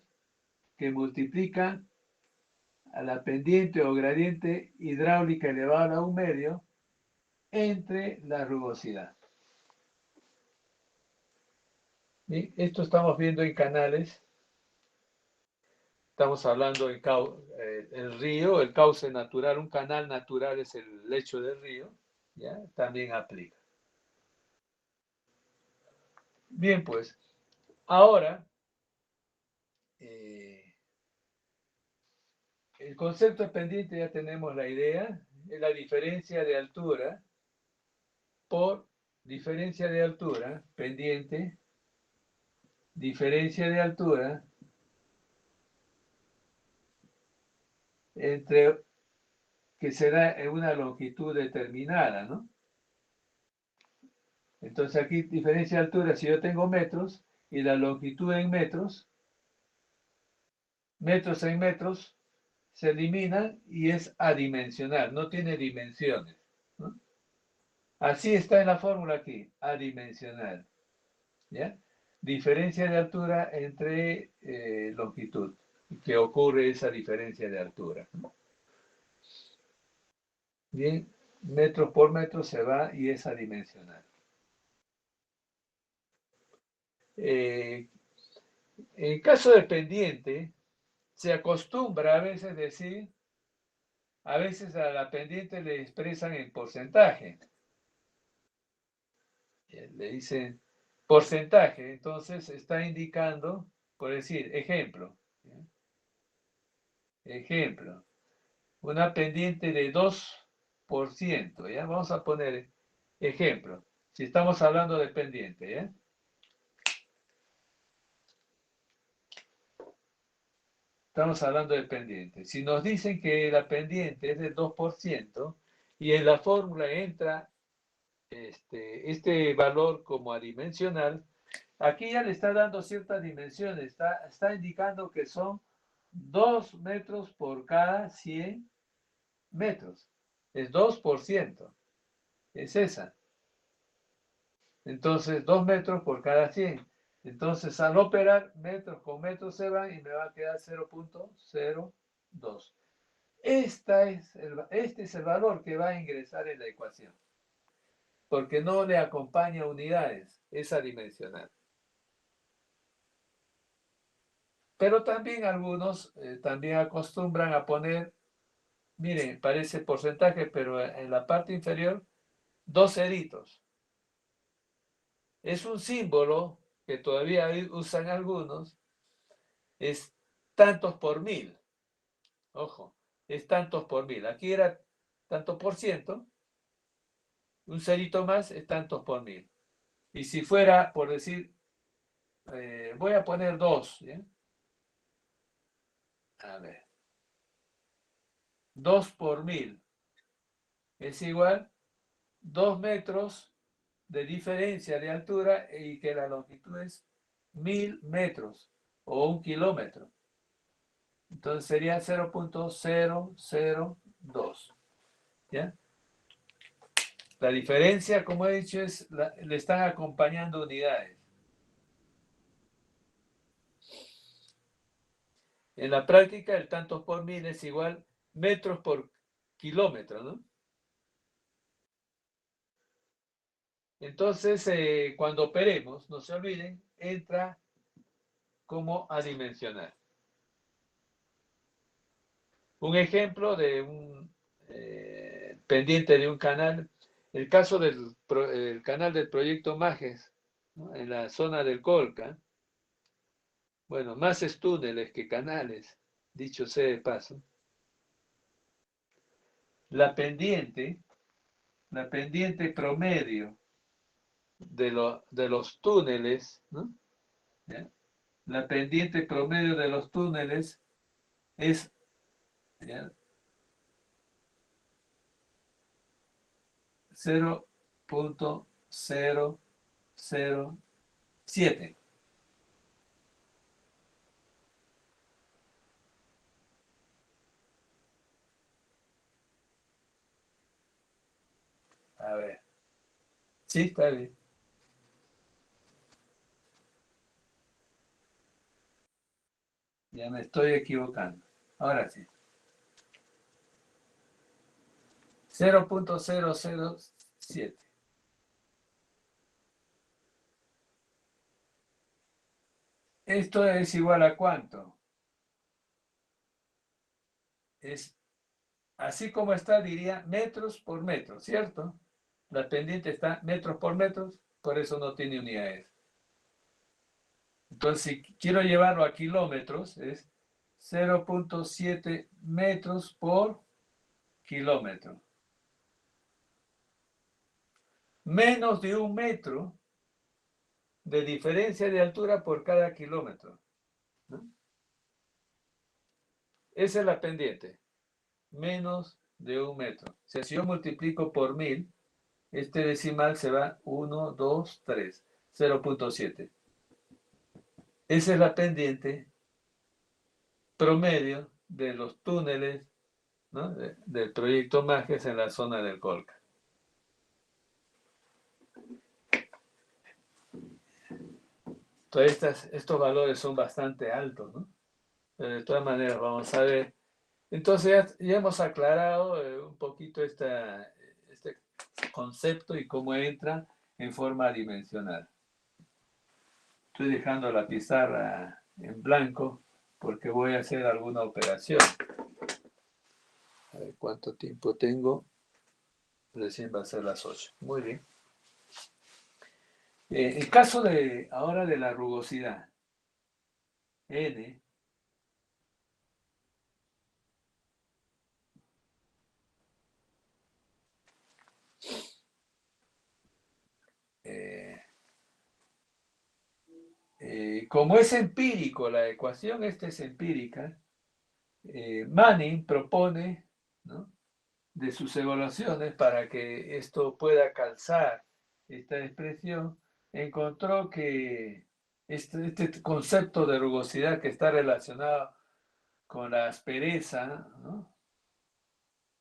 que multiplica a la pendiente o gradiente hidráulica elevada a 1/2 entre la rugosidad. ¿Sí? Esto estamos viendo en canales. estamos hablando del el río, el cauce natural, un canal natural es el lecho del río, ¿ya? También aplica. Bien, pues, ahora, el concepto de pendiente ya tenemos la idea, es la diferencia de altura por diferencia de altura, pendiente, diferencia de altura entre que se da en una longitud determinada, ¿no? Entonces aquí diferencia de altura, si yo tengo metros y la longitud en metros, metros en metros, se elimina y es adimensional, no tiene dimensiones, ¿no? Así está en la fórmula aquí, adimensional, ¿ya? Diferencia de altura entre longitud, que ocurre esa diferencia de altura, ¿no? Bien, metros por metro se va y es adimensional. En caso de pendiente, se acostumbra a veces decir, a veces a la pendiente le expresan en porcentaje. Le dicen porcentaje, entonces está indicando, por decir, ejemplo. Ejemplo, una pendiente de 2%, ¿ya? Vamos a poner ejemplo. Si estamos hablando de pendiente, ¿ya? Estamos hablando de pendiente. Si nos dicen que la pendiente es del 2% y en la fórmula entra este valor como adimensional, aquí ya le está dando ciertas dimensiones. Está indicando que son 2 metros por cada 100 metros. Es 2%. Es esa. Entonces, 2 metros por cada 100. Entonces, al operar, metros con metros se van y me va a quedar 0.02. Este es el valor que va a ingresar en la ecuación, porque no le acompaña unidades, es adimensional. Pero también algunos también acostumbran a poner, miren, parece porcentaje, pero en la parte inferior, 2 ceritos. Es un símbolo que todavía usan algunos, es tantos por mil. Ojo, es tantos por mil. Aquí era tanto por ciento, un cerito más es tantos por mil. Y si fuera, por decir, voy a poner 2, ¿bien? A ver, 2 por mil es igual 2 metros de diferencia de altura y que la longitud es 1000 metros o 1 kilómetro. Entonces sería 0.002. ¿Ya? La diferencia, como he dicho, es le están acompañando unidades. En la práctica, el tantos por mil es igual metros por kilómetro, ¿no? Entonces, cuando operemos, no se olviden, entra como adimensional. Un ejemplo de un pendiente de un canal, el caso del el canal del proyecto Majes, ¿no? En la zona del Colca, bueno, más es túneles que canales, dicho sea de paso. La pendiente promedio de los túneles, ¿no? ¿Ya? La pendiente promedio de los túneles es, ¿ya? 0.007. A ver. Sí, está bien. Ya me estoy equivocando. Ahora sí. 0.007. Esto es igual a ¿cuánto? es, así como está, diría metros por metro, ¿cierto? La pendiente está metros por metros, por eso no tiene unidades. Entonces, si quiero llevarlo a kilómetros, es 0.7 metros por kilómetro. Menos de 1 metro de diferencia de altura por cada kilómetro, ¿no? Esa es la pendiente, menos de 1 metro. O sea, si yo multiplico por 1000, este decimal se va 1, 2, 3, 0.7. Esa es la pendiente promedio de los túneles, ¿no? del proyecto MAGES en la zona del Colca. Entonces, estos valores son bastante altos, ¿no? Pero de todas maneras, vamos a ver. Entonces, ya hemos aclarado un poquito este concepto y cómo entra en forma dimensional. Estoy dejando la pizarra en blanco porque voy a hacer alguna operación. A ver cuánto tiempo tengo. Recién va a ser las 8. Muy bien. El caso ahora de la rugosidad. N como es empírico, la ecuación esta es empírica, Manning propone, ¿no?, de sus evaluaciones para que esto pueda calzar esta expresión, encontró que este concepto de rugosidad que está relacionado con la aspereza, ¿no?,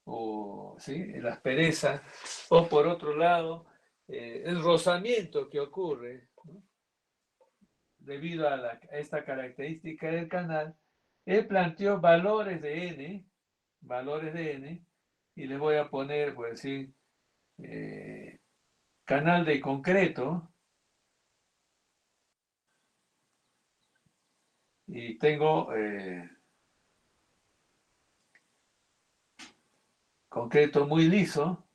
o ¿sí?, la aspereza, o por otro lado, el rozamiento que ocurre, ¿no?, debido a esta característica del canal. Él planteó valores de n, y le voy a poner, pues sí, canal de concreto, y tengo concreto muy liso,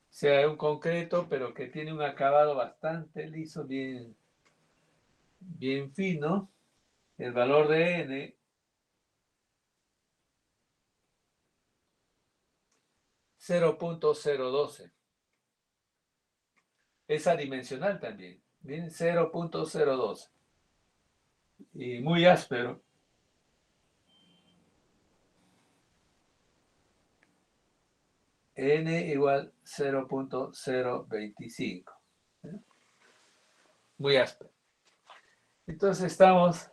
o sea, un concreto, pero que tiene un acabado bastante liso, bien fino. El valor de n 0.012. Es adimensional también, bien, 0.012. Y muy áspero. N igual 0.025. Muy áspero. Entonces estamos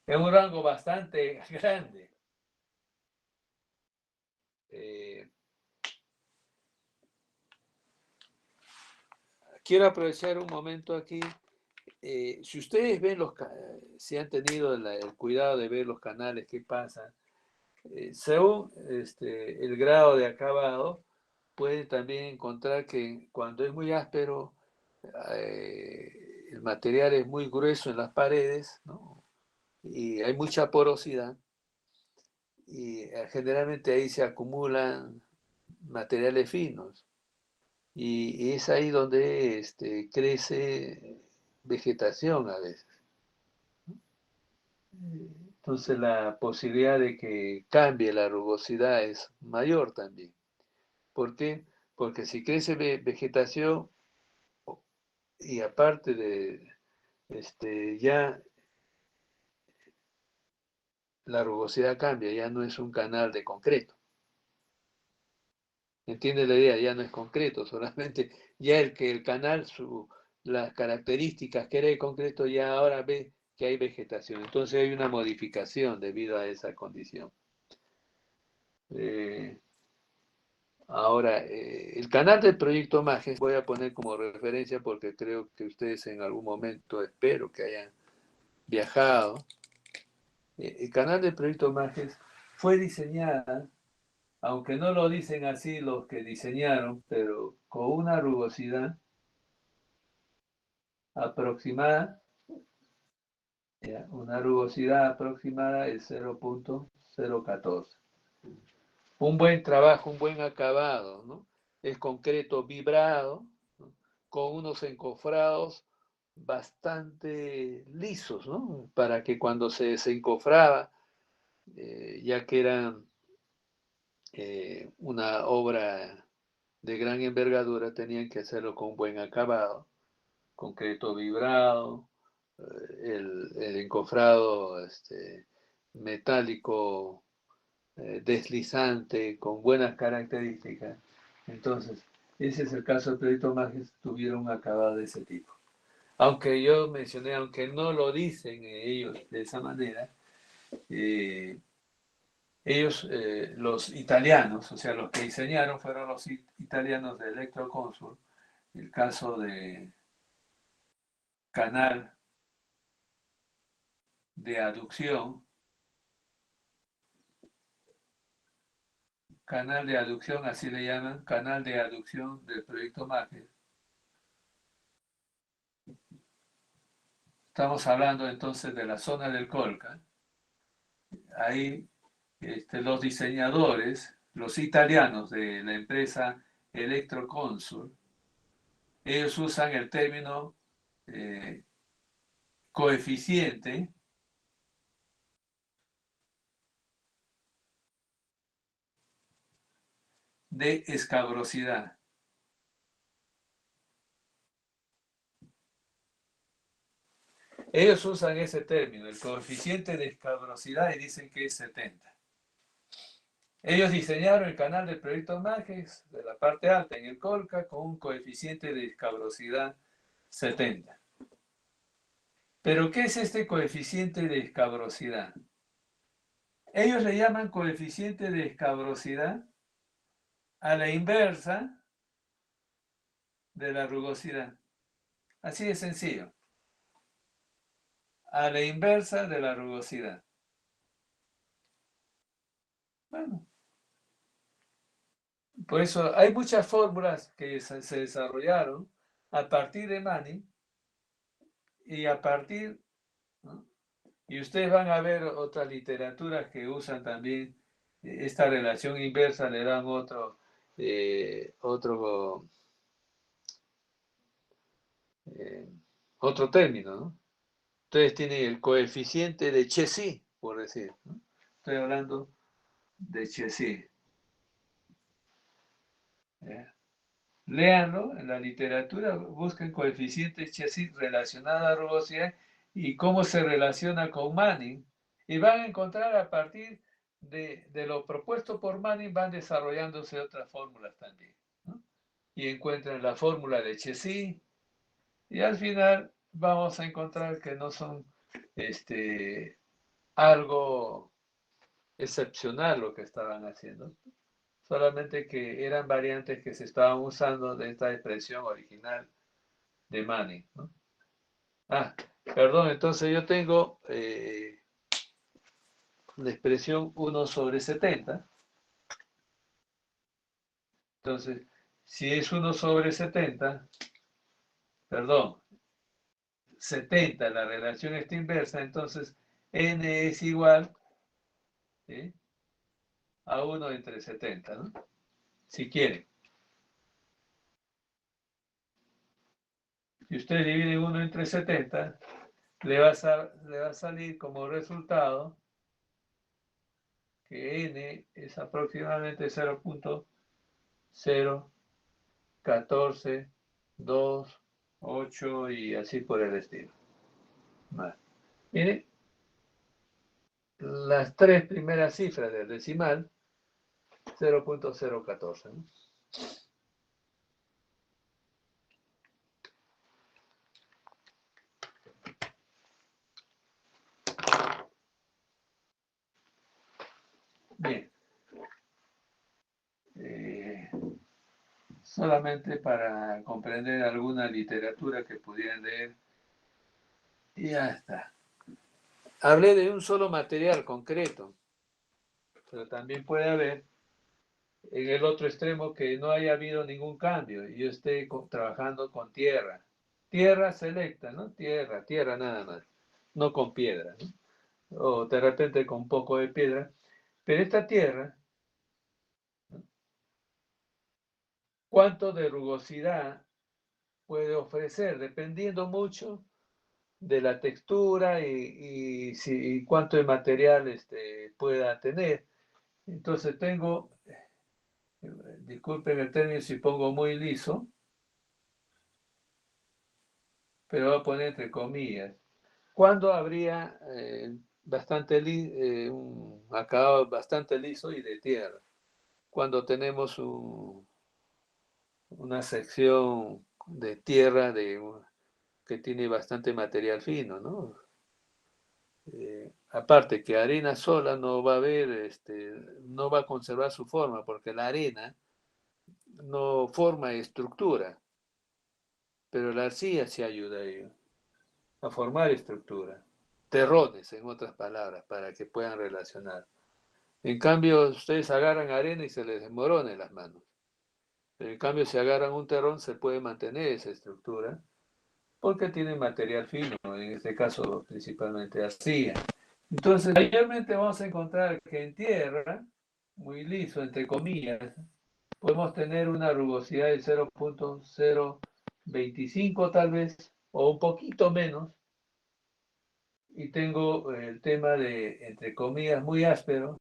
en un rango bastante grande. Quiero aprovechar un momento aquí. Si ustedes ven si han tenido el cuidado de ver los canales que pasan, según el grado de acabado, pueden también encontrar que cuando es muy áspero, el material es muy grueso en las paredes, ¿no?, y hay mucha porosidad, y generalmente ahí se acumulan materiales finos, y es ahí donde crece vegetación a veces. Entonces la posibilidad de que cambie la rugosidad es mayor también. ¿Por qué? Porque si crece vegetación, y aparte de ya la rugosidad cambia, ya no es un canal de concreto. ¿Entiende la idea? Ya no es concreto, solamente ya el canal, las características que era de concreto, ya ahora ve que hay vegetación. Entonces hay una modificación debido a esa condición. Ahora, el canal del proyecto MAGES voy a poner como referencia porque creo que ustedes en algún momento, espero que hayan viajado. El canal del proyecto MAGES fue diseñada, aunque no lo dicen así los que diseñaron, pero con una rugosidad aproximada ¿ya? Una rugosidad aproximada es 0.014. Un buen trabajo, un buen acabado, ¿no? Es concreto vibrado, ¿no? Con unos encofrados bastante lisos, ¿no? Para que cuando se desencofraba, ya que eran una obra de gran envergadura, tenían que hacerlo con buen acabado, concreto vibrado, el encofrado metálico deslizante, con buenas características. Entonces, ese es el caso del proyecto Magis, tuvieron un acabado de ese tipo. Aunque yo mencioné, aunque no lo dicen ellos de esa manera, ellos, los italianos, o sea, los que diseñaron fueron los italianos de Electroconsul, el caso de canal de aducción, así le llaman, canal de aducción del proyecto Magis. Estamos hablando entonces de la zona del Colca. Ahí los diseñadores, los italianos de la empresa Electroconsul, ellos usan el término coeficiente de escabrosidad. Ellos usan ese término, el coeficiente de escabrosidad, y dicen que es 70. Ellos diseñaron el canal del proyecto Magis de la parte alta en el Colca con un coeficiente de escabrosidad 70. ¿Pero qué es este coeficiente de escabrosidad? Ellos le llaman coeficiente de escabrosidad a la inversa de la rugosidad. Así de sencillo. A la inversa de la rugosidad. Bueno, por eso hay muchas fórmulas que se desarrollaron a partir de Manning y a partir, ¿no? Y ustedes van a ver otras literaturas que usan también esta relación inversa, le dan otro eh, otro término, ¿no? Ustedes tienen el coeficiente de Chessy, por decir, ¿no? Estoy hablando de Chessy. Léanlo en la literatura, busquen coeficientes Chessy relacionados a rugosidad y cómo se relaciona con Manning. Y van a encontrar a partir de lo propuesto por Manning, van desarrollándose otras fórmulas también, ¿no? Y encuentran la fórmula de Chessy y al final vamos a encontrar que no son algo excepcional lo que estaban haciendo, solamente que eran variantes que se estaban usando de esta expresión original de Manning, ¿no? Perdón, entonces yo tengo la expresión 1/70. Entonces, si es 1/70, perdón, 70, la relación está inversa, entonces n es igual, ¿sí?, a 1/70, ¿no? Si quieren. Si usted divide 1/70, le va a salir como resultado que n es aproximadamente 0.01428 y así por el estilo. Vale. Mire, las tres primeras cifras del decimal, 0.014, ¿no? Bien. Solamente para comprender alguna literatura que pudieran leer. Y ya está. Hablé de un solo material concreto, pero también puede haber en el otro extremo que no haya habido ningún cambio y yo esté trabajando con tierra. Tierra selecta, ¿no? Tierra nada más. no con piedra, ¿no? O de repente con un poco de piedra. Pero esta tierra, ¿no? ¿Cuánto de rugosidad puede ofrecer? Dependiendo mucho de la textura y cuánto de material pueda tener. Entonces tengo, disculpen el término si pongo muy liso, pero voy a poner entre comillas. ¿Cuándo habría un acabado bastante liso y de tierra? Cuando tenemos una sección de tierra que tiene bastante material fino, ¿no? Aparte que arena sola no va a haber, no va a conservar su forma, porque la arena no forma estructura, pero la arcilla sí ayuda a ello, a formar estructura. Terrones, en otras palabras, para que puedan relacionar. En cambio, ustedes agarran arena y se les desmorona en las manos. Pero en cambio, si agarran un terrón, se puede mantener esa estructura, porque tiene material fino, en este caso principalmente arcilla. Entonces, mayormente vamos a encontrar que en tierra, muy liso, entre comillas, podemos tener una rugosidad de 0.025 tal vez, o un poquito menos, y tengo el tema de, entre comillas, muy áspero,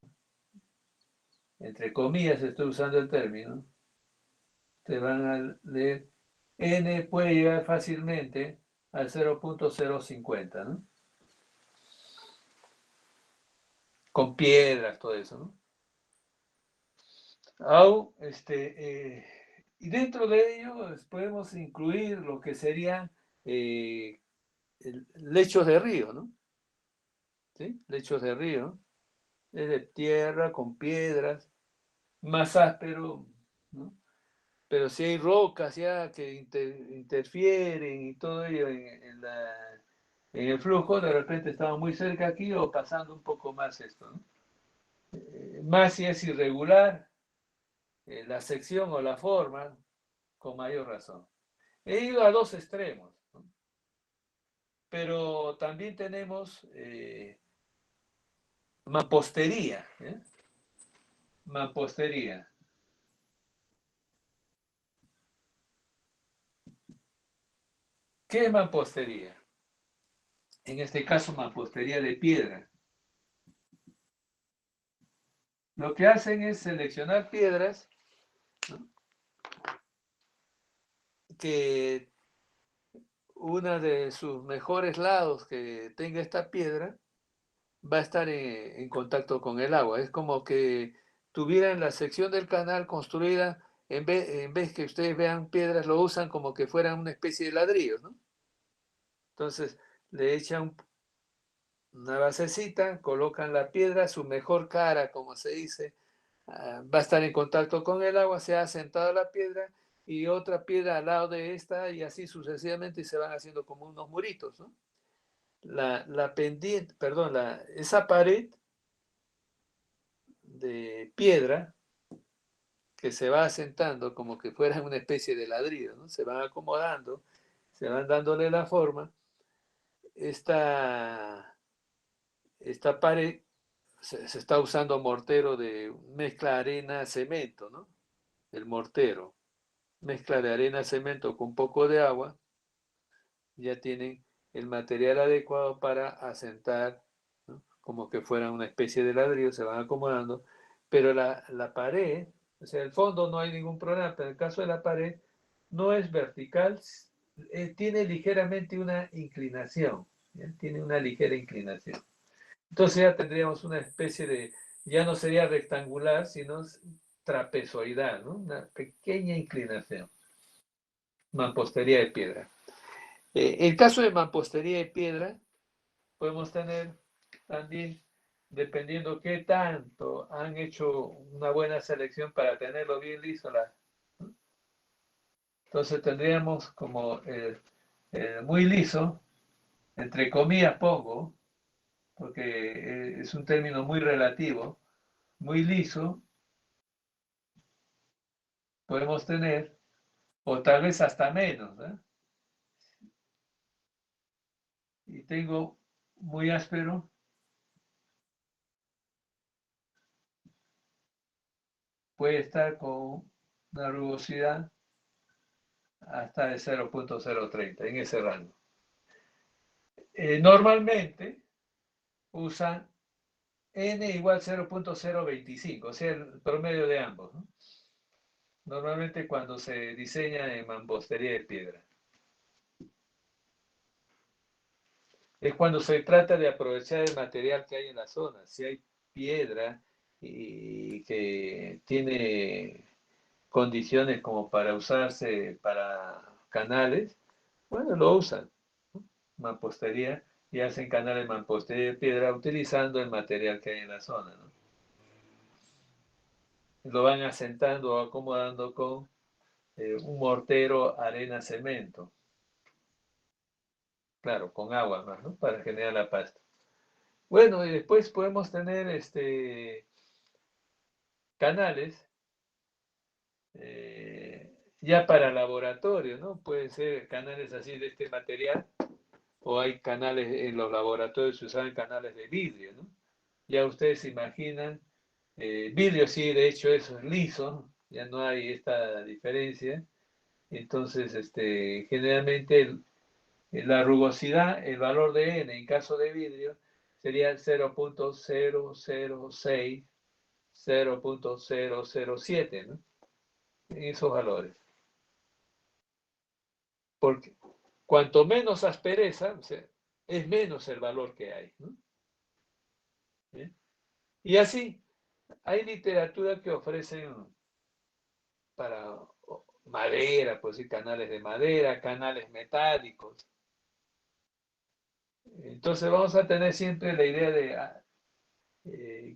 entre comillas estoy usando el término, te van a leer, N puede llegar fácilmente al 0.050, ¿no? Con piedras, todo eso, ¿no? Y dentro de ello podemos incluir lo que serían lechos de río, ¿no? ¿Sí? Lechos de río, es de tierra con piedras, más áspero, ¿no? Pero si hay rocas ya que interfieren y todo ello en el flujo, de repente estamos muy cerca aquí o pasando un poco más esto, ¿no? Más si es irregular la sección o la forma, con mayor razón. He ido a dos extremos, ¿no? Pero también tenemos mampostería, ¿eh? Mampostería. ¿Qué es mampostería? En este caso, mampostería de piedra. Lo que hacen es seleccionar piedras, ¿no? Que uno de sus mejores lados que tenga esta piedra va a estar en contacto con el agua. Es como que tuvieran la sección del canal construida, en vez que ustedes vean piedras, lo usan como que fueran una especie de ladrillos, ¿no? Entonces le echan una basecita, colocan la piedra, su mejor cara, como se dice, va a estar en contacto con el agua, se ha sentado la piedra y otra piedra al lado de esta y así sucesivamente y se van haciendo como unos muritos, ¿no? La pendiente, perdón, esa pared de piedra que se va asentando como que fuera una especie de ladrillo, ¿no? Se van acomodando, se van dándole la forma. Esta pared se está usando mortero de mezcla arena-cemento, ¿no? El mortero. Mezcla de arena-cemento con un poco de agua, ya tienen el material adecuado para asentar, ¿no? Como que fuera una especie de ladrillo, se van acomodando, pero la pared, o sea, el fondo no hay ningún problema, pero en el caso de la pared no es vertical, tiene ligeramente una inclinación, ¿ya? Tiene una ligera inclinación. Entonces ya tendríamos una especie de, ya no sería rectangular, sino trapezoidal, ¿no? Una pequeña inclinación. Mampostería de piedra. El caso de mampostería de piedra, podemos tener también, dependiendo qué tanto han hecho una buena selección para tenerlo bien liso. Entonces tendríamos como muy liso, entre comillas pongo, porque es un término muy relativo, muy liso, podemos tener, o tal vez hasta menos, ¿eh? Y tengo muy áspero, puede estar con una rugosidad hasta de 0.030, en ese rango. Normalmente usan n igual 0.025, o sea, el promedio de ambos, ¿no? Normalmente cuando se diseña en mampostería de piedra. Es cuando se trata de aprovechar el material que hay en la zona. Si hay piedra y que tiene condiciones como para usarse para canales, bueno, lo usan, ¿no? Mampostería, y hacen canales de mampostería de piedra utilizando el material que hay en la zona, ¿no? Lo van asentando o acomodando con un mortero, arena, cemento. Claro, con agua más, ¿no? Para generar la pasta. Bueno, y después podemos tener canales ya para laboratorio, ¿no? Pueden ser canales así de este material, o hay canales en los laboratorios, se usan canales de vidrio, ¿no? Ya ustedes se imaginan, vidrio sí, de hecho eso es liso, ya no hay esta diferencia. Entonces, generalmente la rugosidad, el valor de n en caso de vidrio, sería 0.006, 0.007, ¿no? En esos valores. Porque cuanto menos aspereza, o sea, es menos el valor que hay, ¿no? ¿Bien? Y así, hay literatura que ofrecen para madera, pues sí, canales de madera, canales metálicos. Entonces vamos a tener siempre la idea de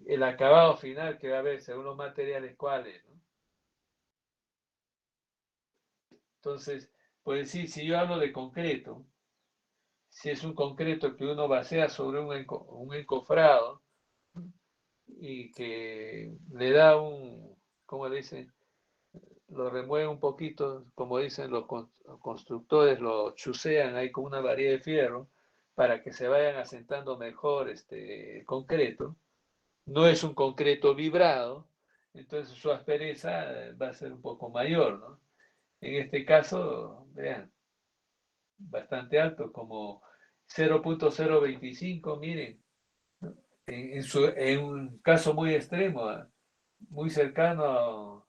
el acabado final que va a haber según los materiales cuáles, ¿no? Entonces, pues decir, si yo hablo de concreto, si es un concreto que uno basea sobre un encofrado y que le da ¿cómo le dicen? Lo remueve un poquito, como dicen los constructores, lo chusean ahí con una varilla de fierro para que se vayan asentando mejor el concreto. No es un concreto vibrado, entonces su aspereza va a ser un poco mayor, ¿no? En este caso, vean, bastante alto, como 0.025, miren, en un caso muy extremo, muy cercano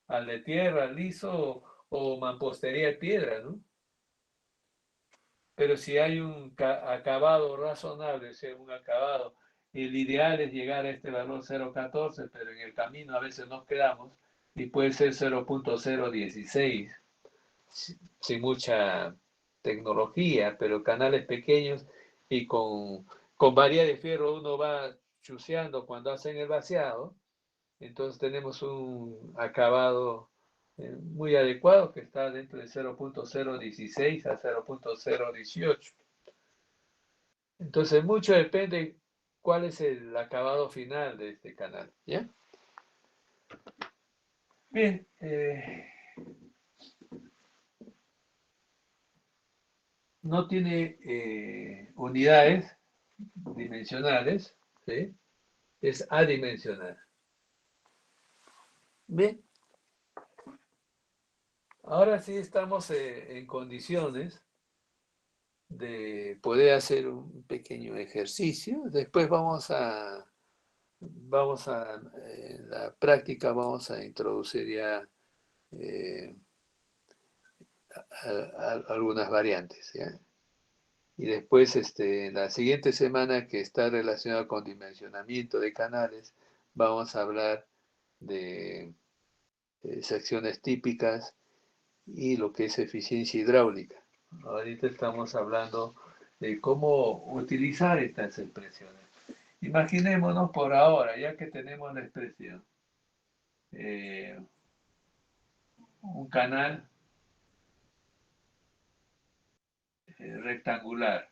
al de tierra, liso o mampostería de piedra, ¿no? Pero si hay un acabado razonable, o sea, un acabado, el ideal es llegar a este valor 0.14, pero en el camino a veces nos quedamos y puede ser 0.016, sin mucha tecnología, pero canales pequeños y con varilla de fierro uno va chuceando cuando hacen el vaciado, entonces tenemos un acabado muy adecuado que está dentro de 0.016 a 0.018. Entonces mucho depende cuál es el acabado final de este canal, ¿ya? Bien, no tiene unidades dimensionales, ¿sí? Es adimensional. Bien, ahora sí estamos en condiciones de poder hacer un pequeño ejercicio. Después en la práctica vamos a introducir ya algunas variantes, ¿ya? Y después, la siguiente semana, que está relacionada con dimensionamiento de canales, vamos a hablar de secciones típicas y lo que es eficiencia hidráulica. Ahorita estamos hablando de cómo utilizar estas expresiones. Imaginémonos por ahora, ya que tenemos la expresión, eh, un canal rectangular.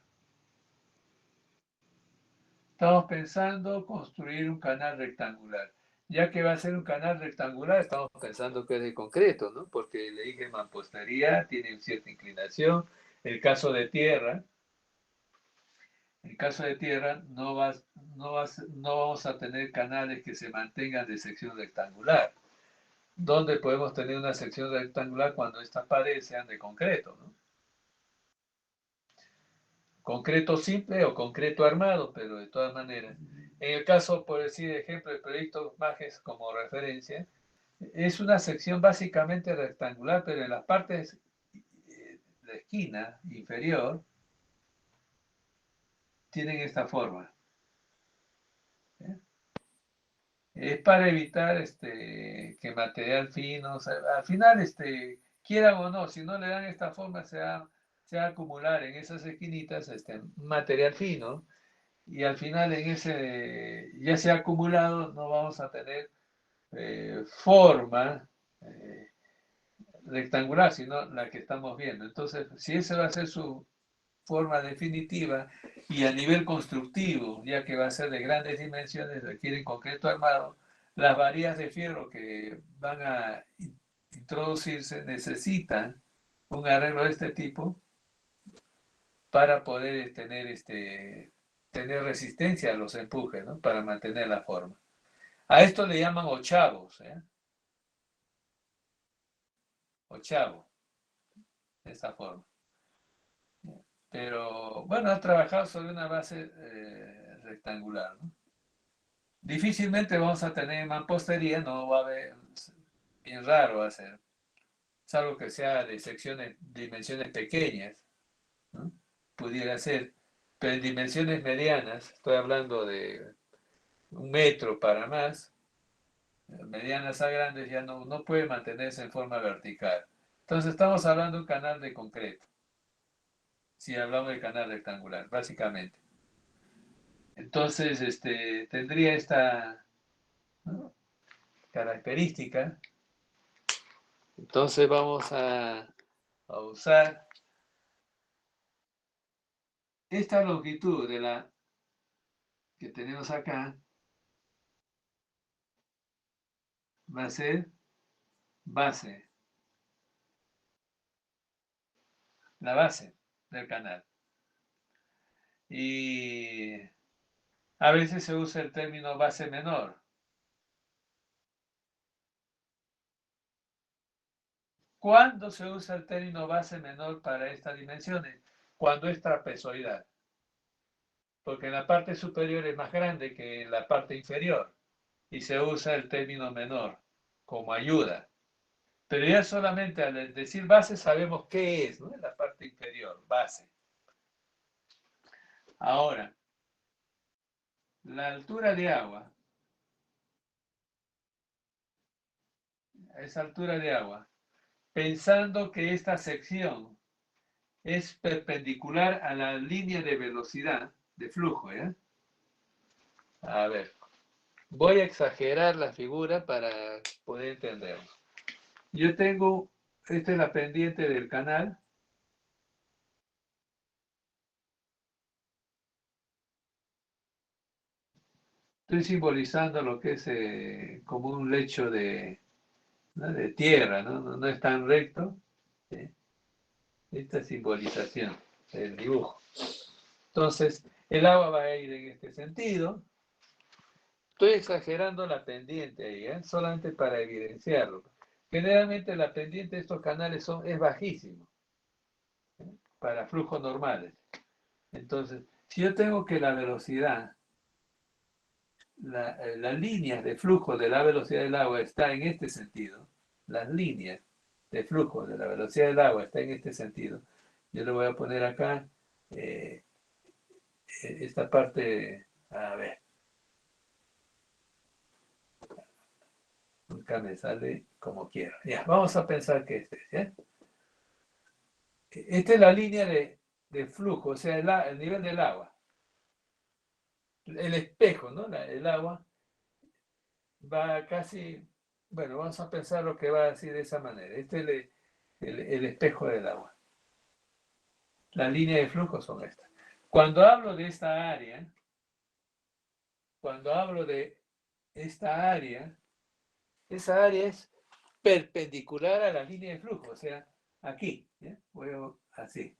Estamos pensando construir un canal rectangular. Ya que va a ser un canal rectangular, estamos pensando que es de concreto, ¿no? Porque le dije mampostería, tiene cierta inclinación. El caso de tierra, En caso de tierra, no vamos a tener canales que se mantengan de sección rectangular. ¿Dónde podemos tener una sección rectangular cuando estas paredes sean de concreto, ¿no? Concreto simple o concreto armado, pero de todas maneras. En el caso, por decir ejemplo, del proyecto Majes como referencia, es una sección básicamente rectangular, pero en las partes de esquina inferior tienen esta forma. Es para evitar que material fino, o sea, al final, quieran o no, si no le dan esta forma, se va a acumular en esas esquinitas material fino, y al final en ese, ya se ha acumulado, no vamos a tener forma rectangular, sino la que estamos viendo. Entonces, si esa va a ser su forma definitiva y a nivel constructivo, ya que va a ser de grandes dimensiones, requieren concreto armado, las varillas de fierro que van a introducirse necesitan un arreglo de este tipo para poder tener resistencia a los empujes, ¿no? Para mantener la forma. A esto le llaman ochavos, ochavo, de esta forma. Pero bueno, ha trabajado sobre una base rectangular, ¿no? Difícilmente vamos a tener mampostería, no va a haber, bien raro va a ser, salvo que sea de secciones, dimensiones pequeñas, ¿no? Pudiera ser, pero en dimensiones medianas, estoy hablando de 1 metro para más, medianas a grandes ya no puede mantenerse en forma vertical. Entonces estamos hablando de un canal de concreto, si hablamos de canal rectangular, básicamente. Entonces, tendría esta, ¿no?, característica. Entonces vamos a usar esta longitud de la que tenemos acá, va a ser base, la base del canal. Y a veces se usa el término base menor. ¿Cuándo se usa el término base menor para estas dimensiones? Cuando es trapezoidal. Porque en la parte superior es más grande que en la parte inferior. Y se usa el término menor como ayuda. Pero ya solamente al decir base sabemos qué es, ¿no? En la parte inferior, base. Ahora, la altura de agua, esa altura de agua, pensando que esta sección es perpendicular a la línea de velocidad de flujo, ¿ya? A ver, voy a exagerar la figura para poder entenderlo. Yo tengo, esta es la pendiente del canal. Estoy simbolizando lo que es como un lecho ¿no?, de tierra, ¿no? No es tan recto, ¿sí? Esta simbolización del dibujo. Entonces, el agua va a ir en este sentido. Estoy exagerando la pendiente ahí, solamente para evidenciarlo. Generalmente la pendiente de estos canales es bajísimo, para flujos normales. Entonces, si yo tengo que la velocidad, las líneas de flujo de la velocidad del agua está en este sentido, las líneas de flujo de la velocidad del agua está en este sentido, yo le voy a poner acá esta parte, a ver, nunca me sale como quiero. Ya, vamos a pensar que ¿ya? Esta es la línea de flujo, o sea, el nivel del agua. El espejo, ¿no? El agua va casi, bueno, vamos a pensar lo que va a decir de esa manera. Este es el espejo del agua. Las líneas de flujo son estas. Cuando hablo de esta área, esa área es perpendicular a la línea de flujo, o sea, aquí, ¿ya? Voy así.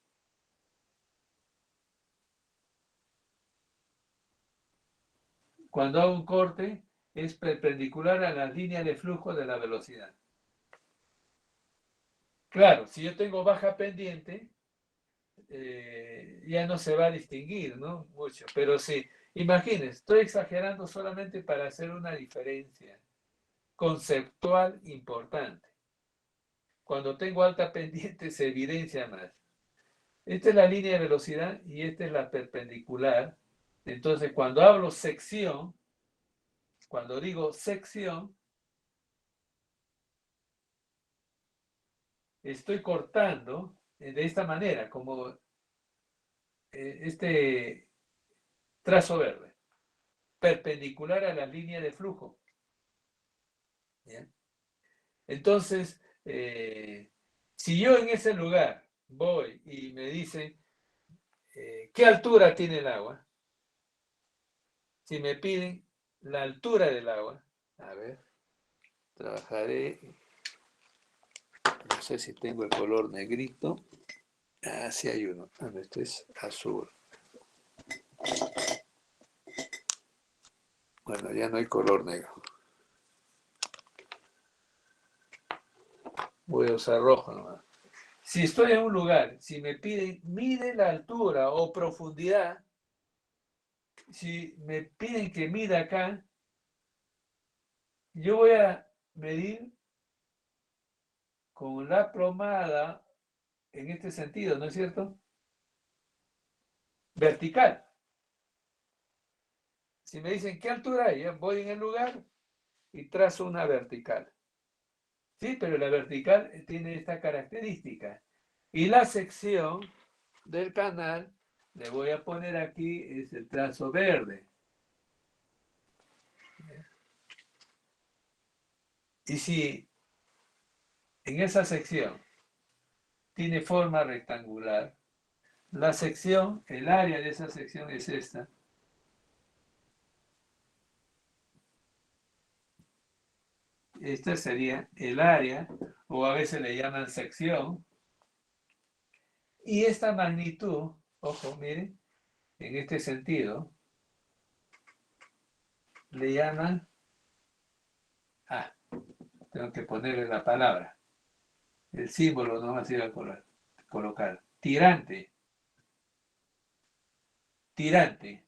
Cuando hago un corte, es perpendicular a las líneas de flujo de la velocidad. Claro, si yo tengo baja pendiente, ya no se va a distinguir, ¿no? Mucho. Pero sí, imagínense, estoy exagerando solamente para hacer una diferencia conceptual importante. Cuando tengo alta pendiente se evidencia más. Esta es la línea de velocidad y esta es la perpendicular. Entonces, cuando hablo sección, cuando digo sección, estoy cortando de esta manera, como este trazo verde, perpendicular a la línea de flujo. ¿Bien? Entonces, si yo en ese lugar voy y me dicen, ¿qué altura tiene el agua? Si me piden la altura del agua, a ver, trabajaré, no sé si tengo el color negrito. Ah, sí hay uno. Ah, no, este es azul. Bueno, ya no hay color negro. Voy a usar rojo nomás. Si estoy en un lugar, si me piden, mide la altura o profundidad, si me piden que mida acá, yo voy a medir con la plomada en este sentido, ¿no es cierto? Vertical. Si me dicen qué altura hay, voy en el lugar y trazo una vertical. Sí, pero la vertical tiene esta característica. Y la sección del canal, le voy a poner aquí, es el trazo verde. Y si en esa sección tiene forma rectangular, la sección, el área de esa sección es esta. Esta sería el área, o a veces le llaman sección. Y esta magnitud, ojo, miren, en este sentido, le llaman, tengo que ponerle la palabra, el símbolo no más iba a colocar, tirante, tirante.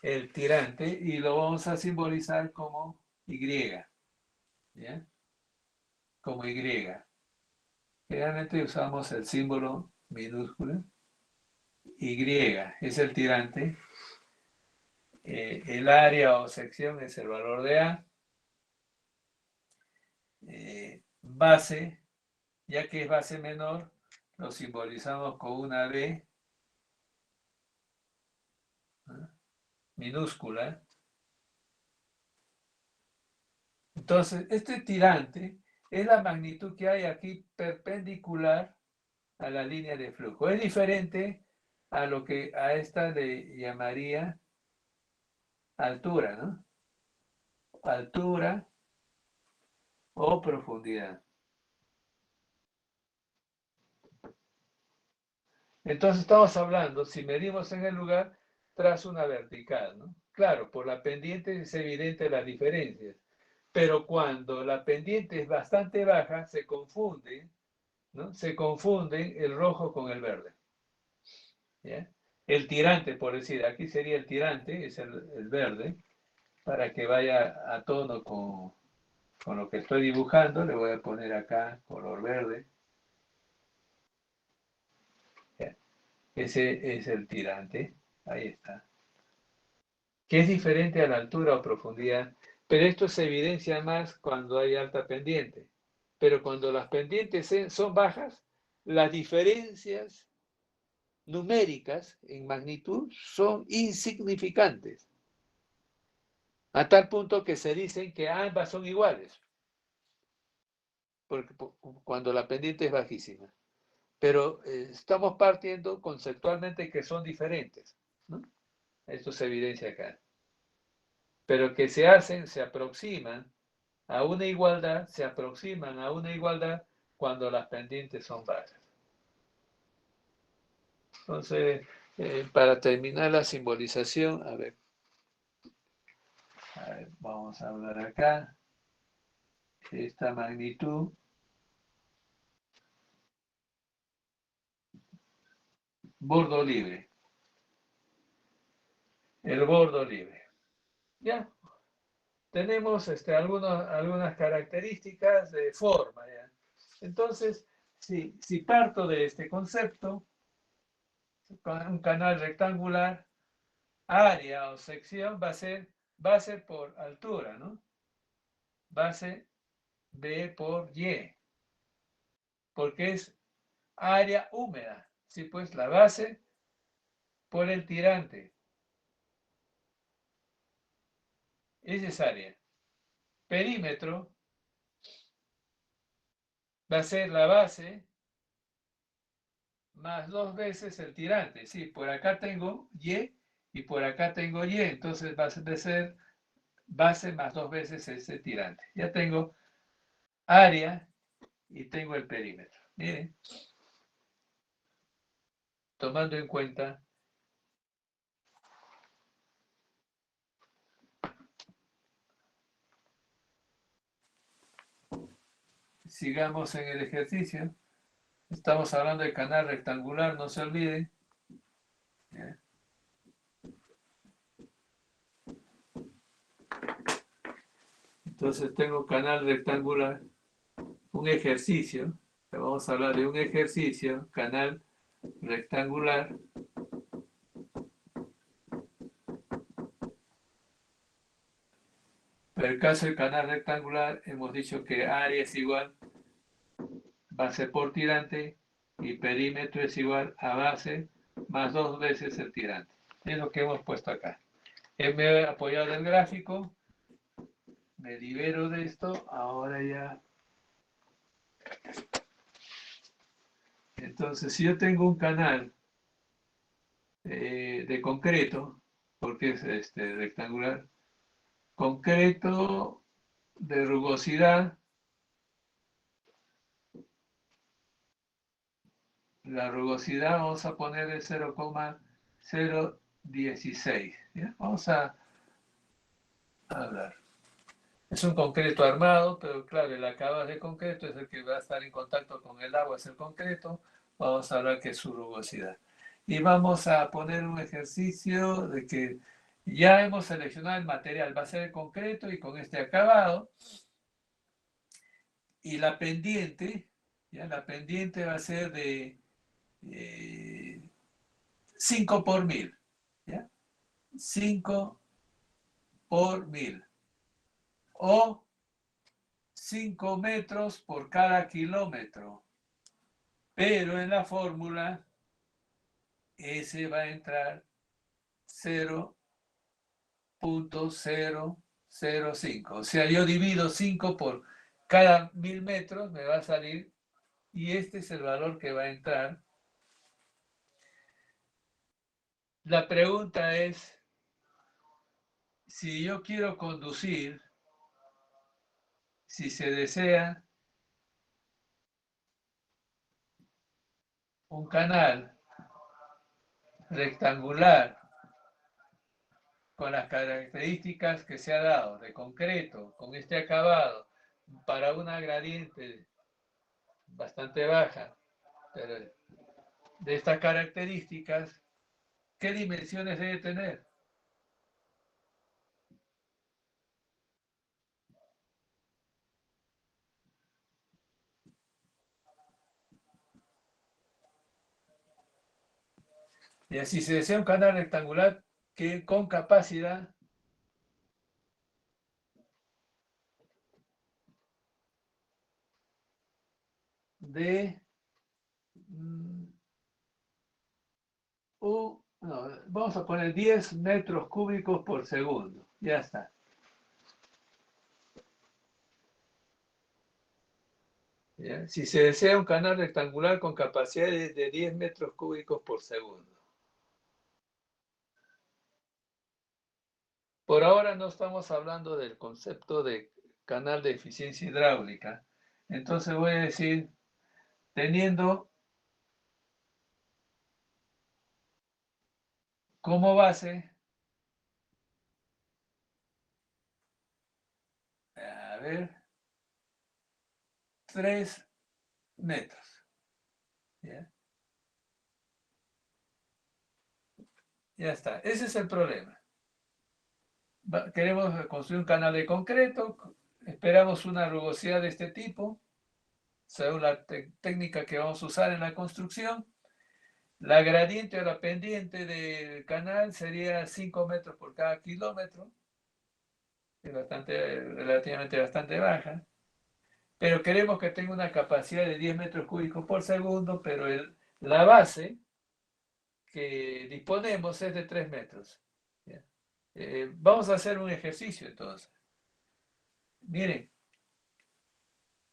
El tirante y lo vamos a simbolizar como Y, ¿ya? Como Y. Generalmente usamos el símbolo minúsculo. Y es el tirante. El área o sección es el valor de A. Base, ya que es base menor, lo simbolizamos con una B, ¿no? Minúscula. Entonces, este tirante es la magnitud que hay aquí perpendicular a la línea de flujo. Es diferente a lo que a esta le llamaría altura, ¿no? Altura o profundidad. Entonces estamos hablando, si medimos en el lugar, tras una vertical, ¿no? Claro, por la pendiente es evidente las diferencias, pero cuando la pendiente es bastante baja, se confunde, ¿no? Se confunden el rojo con el verde. ¿Ya? El tirante, por decir, aquí sería el tirante, es el verde, para que vaya a tono con lo que estoy dibujando. Le voy a poner acá color verde. ¿Ya? Ese es el tirante, ahí está. Que es diferente a la altura o profundidad, pero esto se evidencia más cuando hay alta pendiente. Pero cuando las pendientes son bajas, las diferencias numéricas en magnitud son insignificantes, a tal punto que se dicen que ambas son iguales, porque cuando la pendiente es bajísima. Pero estamos partiendo conceptualmente que son diferentes, ¿no? Esto se evidencia acá. Pero que se hacen, se aproximan a una igualdad, se aproximan a una igualdad cuando las pendientes son bajas. Entonces, para terminar la simbolización, a ver, vamos a hablar acá, esta magnitud. Bordo libre. El bordo libre. Ya. Tenemos algunas características de forma. ¿Ya? Entonces, si parto de este concepto, con un canal rectangular, área o sección va a ser por altura, ¿no? Base B por Y, porque es área húmeda. Sí, pues la base por el tirante. Esa es área. Perímetro va a ser la base más 2 veces el tirante. Sí, por acá tengo Y y por acá tengo Y. Entonces va a ser base más 2 veces ese tirante. Ya tengo área y tengo el perímetro. Miren, tomando en cuenta, sigamos en el ejercicio. Estamos hablando de canal rectangular, no se olviden. Entonces tengo canal rectangular, un ejercicio. Vamos a hablar de un ejercicio, canal rectangular. Pero en el caso del canal rectangular, hemos dicho que área es igual base por tirante y perímetro es igual a base más 2 veces el tirante. Es lo que hemos puesto acá. Me he apoyado el gráfico, me libero de esto, ahora ya. Entonces, si yo tengo un canal de concreto, porque es rectangular, concreto de rugosidad, la rugosidad vamos a poner de 0,016. Vamos a hablar. Es un concreto armado, pero claro, el acabado de concreto es el que va a estar en contacto con el agua, es el concreto. Vamos a hablar que es su rugosidad. Y vamos a poner un ejercicio de que ya hemos seleccionado el material, va a ser el concreto y con este acabado. Y la pendiente, ¿ya? La pendiente va a ser de 5 por 1000. ¿Ya? 5 por 1000. O 5 metros por cada kilómetro. Pero en la fórmula, ese va a entrar 0,005. O sea, yo divido 5 por cada 1000 metros, me va a salir, y este es el valor que va a entrar. La pregunta es, si yo quiero conducir, si se desea un canal rectangular con las características que se ha dado, de concreto, con este acabado, para una gradiente bastante baja, pero de estas características, ¿qué dimensiones debe tener? Y así se desea un canal rectangular que con capacidad de no, vamos a poner 10 metros cúbicos por segundo. Ya está. ¿Ya? Si se desea un canal rectangular con capacidad de 10 metros cúbicos por segundo. Por ahora no estamos hablando del concepto de canal de eficiencia hidráulica. Entonces voy a decir, teniendo como base, a ver, 3 metros. ¿Ya? Ya está. Ese es el problema. Queremos construir un canal de concreto, esperamos una rugosidad de este tipo, según la técnica que vamos a usar en la construcción. La gradiente o la pendiente del canal sería 5 metros por cada kilómetro, es relativamente bastante baja, pero queremos que tenga una capacidad de 10 metros cúbicos por segundo, pero la base que disponemos es de 3 metros. Vamos a hacer un ejercicio entonces. Miren,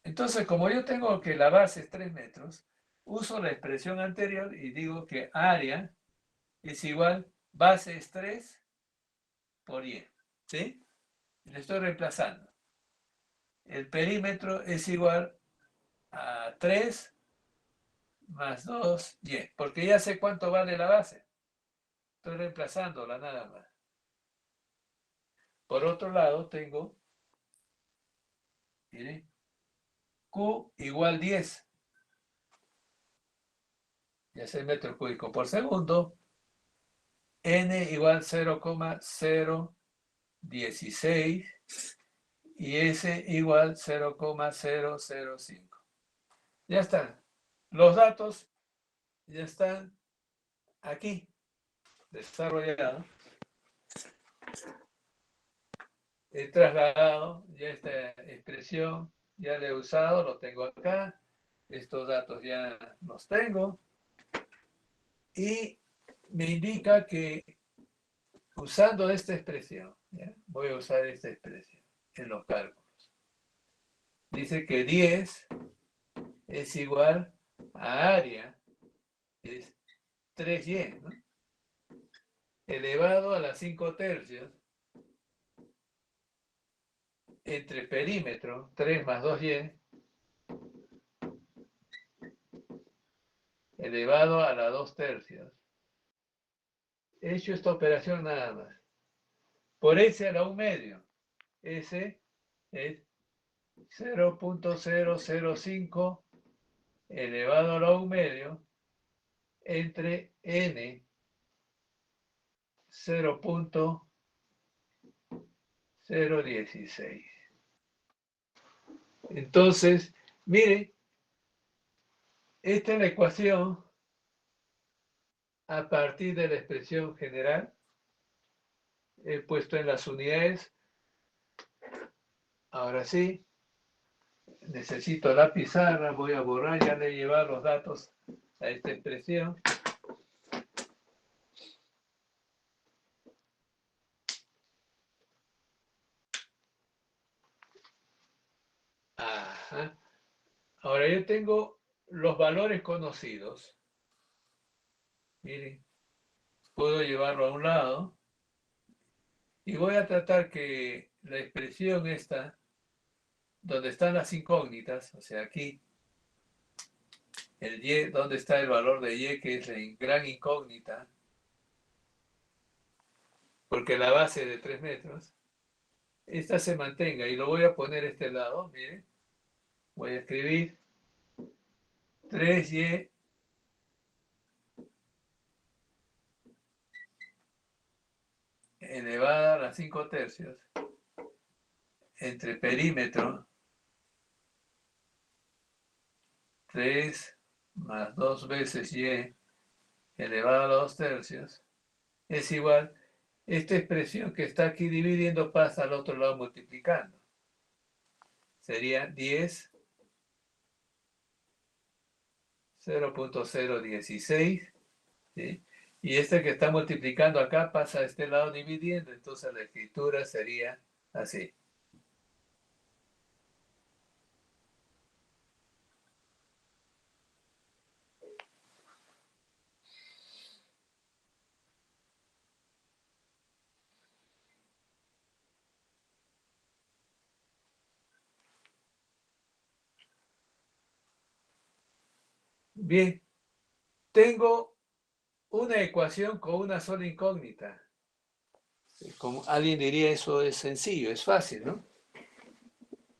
entonces como yo tengo que la base es 3 metros, uso la expresión anterior y digo que área es igual, base es 3 por y. ¿Sí? Le estoy reemplazando. El perímetro es igual a 3 más 2y, porque ya sé cuánto vale la base. Estoy reemplazándola nada más. Por otro lado, tengo, miren, Q igual 10. Ya sé metros cúbicos por segundo. N igual 0,016 y S igual 0,005. Ya están. Los datos ya están aquí desarrollados. He trasladado ya esta expresión, ya la he usado, lo tengo acá. Estos datos ya los tengo. Y me indica que usando esta expresión, ¿ya? Voy a usar esta expresión en los cálculos. Dice que 10 es igual a área, es 3y, ¿no? Elevado a las 5 tercios entre perímetro, 3 más 2y, elevado a la 2 tercios. He hecho esta operación nada más. Por S a la 1 medio. S es 0,005 elevado a la 1 medio entre n 0,016. Entonces, mire, esta es la ecuación a partir de la expresión general. He puesto en las unidades. Ahora sí, necesito la pizarra, voy a borrar, ya le he llevado los datos a esta expresión. Ajá. Ahora yo tengo los valores conocidos. Miren, puedo llevarlo a un lado y voy a tratar que la expresión esta, donde están las incógnitas, o sea, aquí, el y, donde está el valor de y, que es la gran incógnita, porque la base es de 3 metros, esta se mantenga y lo voy a poner a este lado, miren, voy a escribir 3y elevada a las 5 tercios entre perímetro 3 más 2 veces y elevado a los 2 tercios es igual, esta expresión que está aquí dividiendo pasa al otro lado multiplicando. Sería 10, 0,016, ¿sí? Y este que está multiplicando acá pasa a este lado dividiendo, entonces la escritura sería así. Bien, tengo una ecuación con una sola incógnita. Como alguien diría, eso es sencillo, es fácil, ¿no?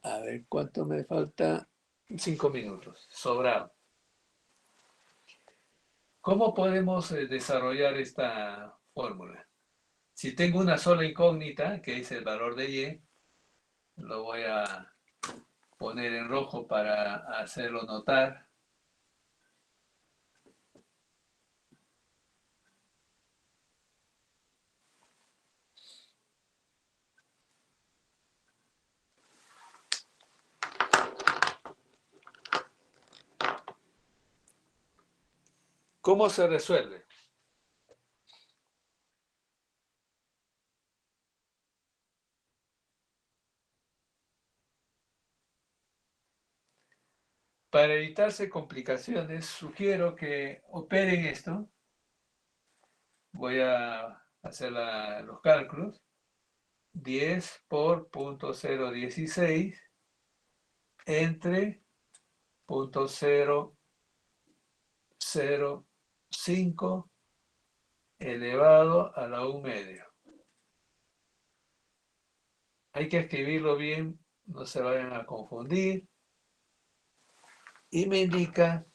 A ver, ¿cuánto me falta? 5 minutos, sobrado. ¿Cómo podemos desarrollar esta fórmula? Si tengo una sola incógnita, que es el valor de y, lo voy a poner en rojo para hacerlo notar. ¿Cómo se resuelve? Para evitarse complicaciones, sugiero que operen esto. Voy a hacer los cálculos. 10 por 0.016 entre 0.005 elevado a la 1 medio. Hay que escribirlo bien, no se vayan a confundir. Y me indica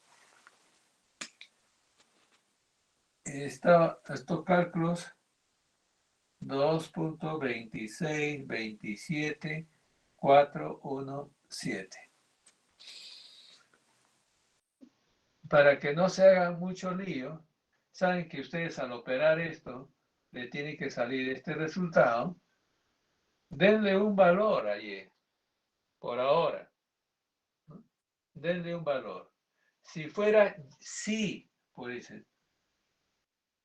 estos cálculos 2.2627417. Para que no se hagan mucho lío, saben que ustedes al operar esto, le tiene que salir este resultado. Denle un valor a y, por ahora. ¿No? Denle un valor. Si fuera sí, pues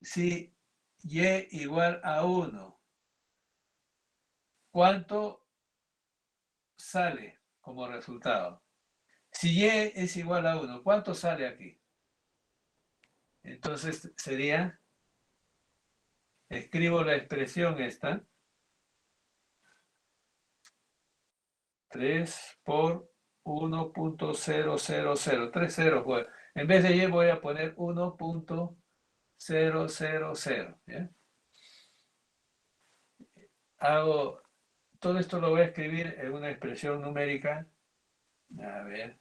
si y igual a 1, ¿cuánto sale como resultado? Si y es igual a 1, ¿cuánto sale aquí? Entonces sería, escribo la expresión esta, 3 por 1.000, 3 ceros. Bueno, en vez de y voy a poner 1.000. ¿Ya? Todo esto lo voy a escribir en una expresión numérica. A ver.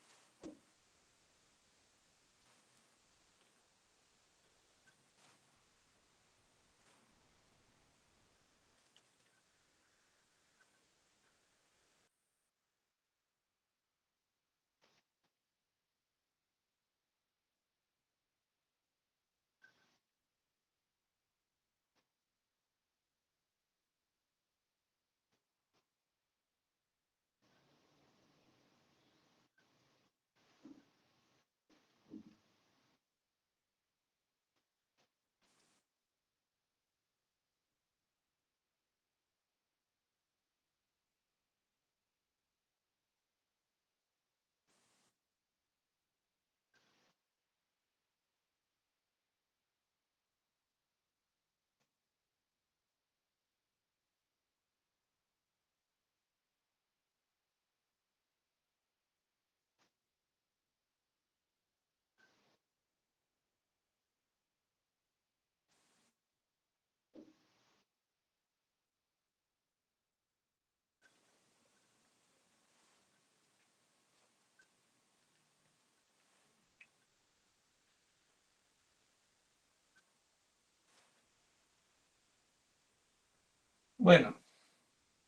Bueno,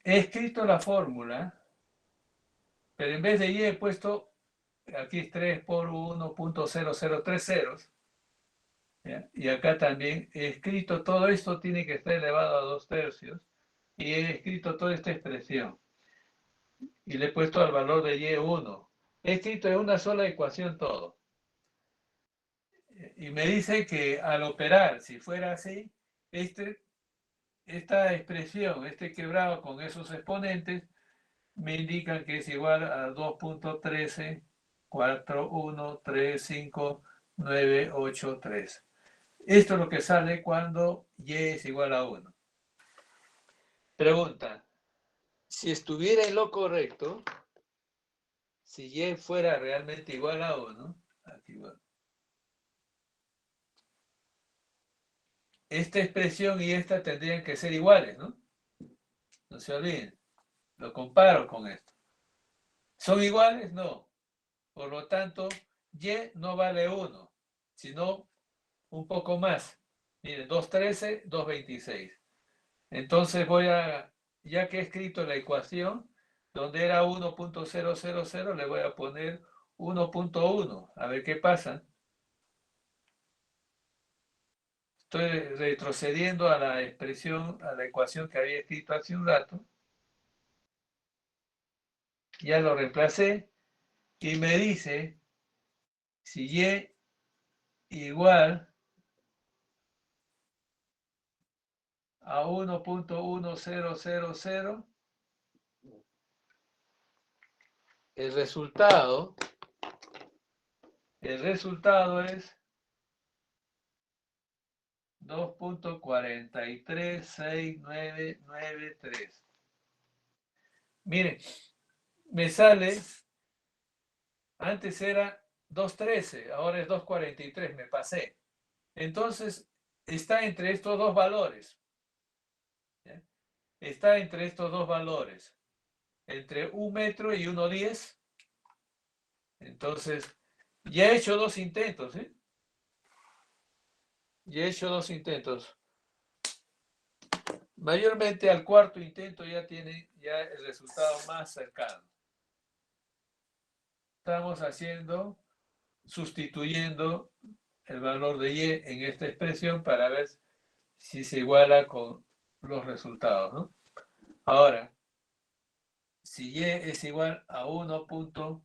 he escrito la fórmula, pero en vez de y he puesto, aquí es 3 por 1.0030. ¿Ya? Y acá también he escrito todo esto, tiene que estar elevado a 2/3. Y he escrito toda esta expresión. Y le he puesto al valor de y1. He escrito en una sola ecuación todo. Y me dice que al operar, si fuera así, esta expresión, este quebrado con esos exponentes, me indican que es igual a 2.1341359883. Esto es lo que sale cuando y es igual a 1. Pregunta, si estuviera en lo correcto, si y fuera realmente igual a 1, aquí va. esta expresión y esta tendrían que ser iguales, ¿no? No se olviden. Lo comparo con esto. ¿Son iguales? No. Por lo tanto, y no vale 1, sino un poco más. Miren, 2.13, 2.26. Entonces voy a, ya que he escrito la ecuación, donde era 1.000, le voy a poner 1.1. A ver qué pasa. Estoy retrocediendo a la expresión, a la ecuación que había escrito hace un rato. Ya lo reemplacé y me dice si y igual a 1.1000, el resultado es 2.436993. Miren, me sale, antes era 2.13, ahora es 2.43, me pasé. Entonces, está entre estos dos valores. ¿Ya? Está entre estos dos valores, entre 1 metro y 1.10. Entonces, ya he hecho dos intentos, ¿eh? Ya he hecho dos intentos. Mayormente al cuarto intento ya tiene ya el resultado más cercano. Estamos sustituyendo el valor de y en esta expresión para ver si se iguala con los resultados, ¿no? Ahora, si y es igual a 1 punto,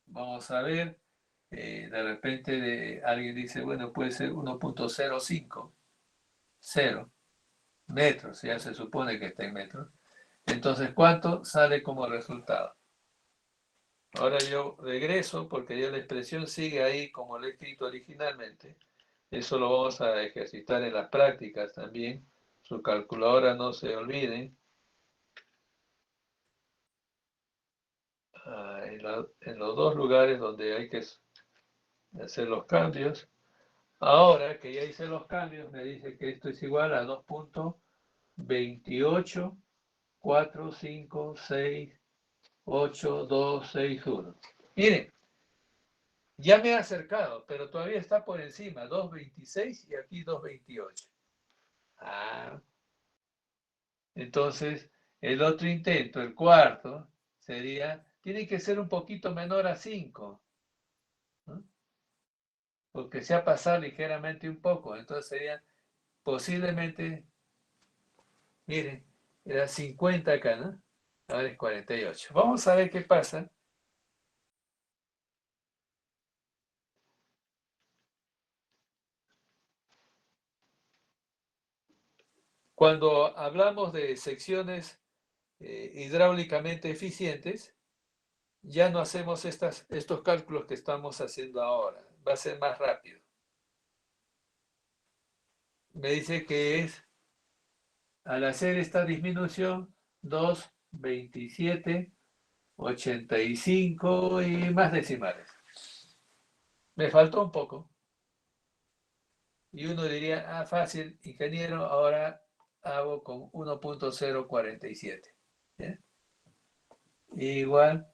vamos a ver, de repente alguien dice, bueno, puede ser 1.05, 0 metros, ya se supone que está en metros. Entonces, ¿cuánto sale como resultado? Ahora yo regreso porque ya la expresión sigue ahí como lo he escrito originalmente. Eso lo vamos a ejercitar en las prácticas también. Su calculadora no se olviden. En los dos lugares donde hay que hacer los cambios. Ahora que ya hice los cambios, me dice que esto es igual a 2.284568261. Miren, ya me he acercado, pero todavía está por encima, 2.26 y aquí 2.28. Entonces, el otro intento, el cuarto, tiene que ser un poquito menor a 5, ¿no? Porque se ha pasado ligeramente un poco, entonces sería posiblemente, miren, era 50 acá, ¿no? Ahora es 48. Vamos a ver qué pasa. Cuando hablamos de secciones hidráulicamente eficientes, ya no hacemos estos cálculos que estamos haciendo ahora. Va a ser más rápido. Me dice que es, al hacer esta disminución, 2, 27, 85 y más decimales. Me faltó un poco. Y uno diría, fácil, ingeniero, ahora hago con 1.047. ¿Ya? Igual.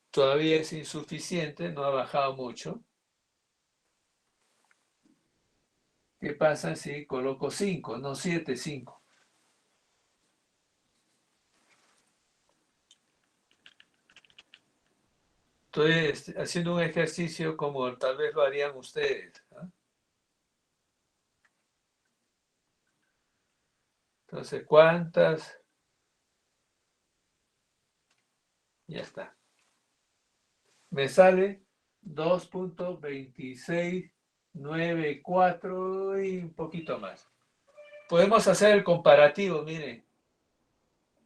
Todavía es insuficiente, no ha bajado mucho. ¿Qué pasa si coloco 5, no 7, 5? Estoy haciendo un ejercicio como tal vez lo harían ustedes, ¿no? Entonces, ¿cuántas? Ya está. Me sale 2.2694 y un poquito más. Podemos hacer el comparativo, miren.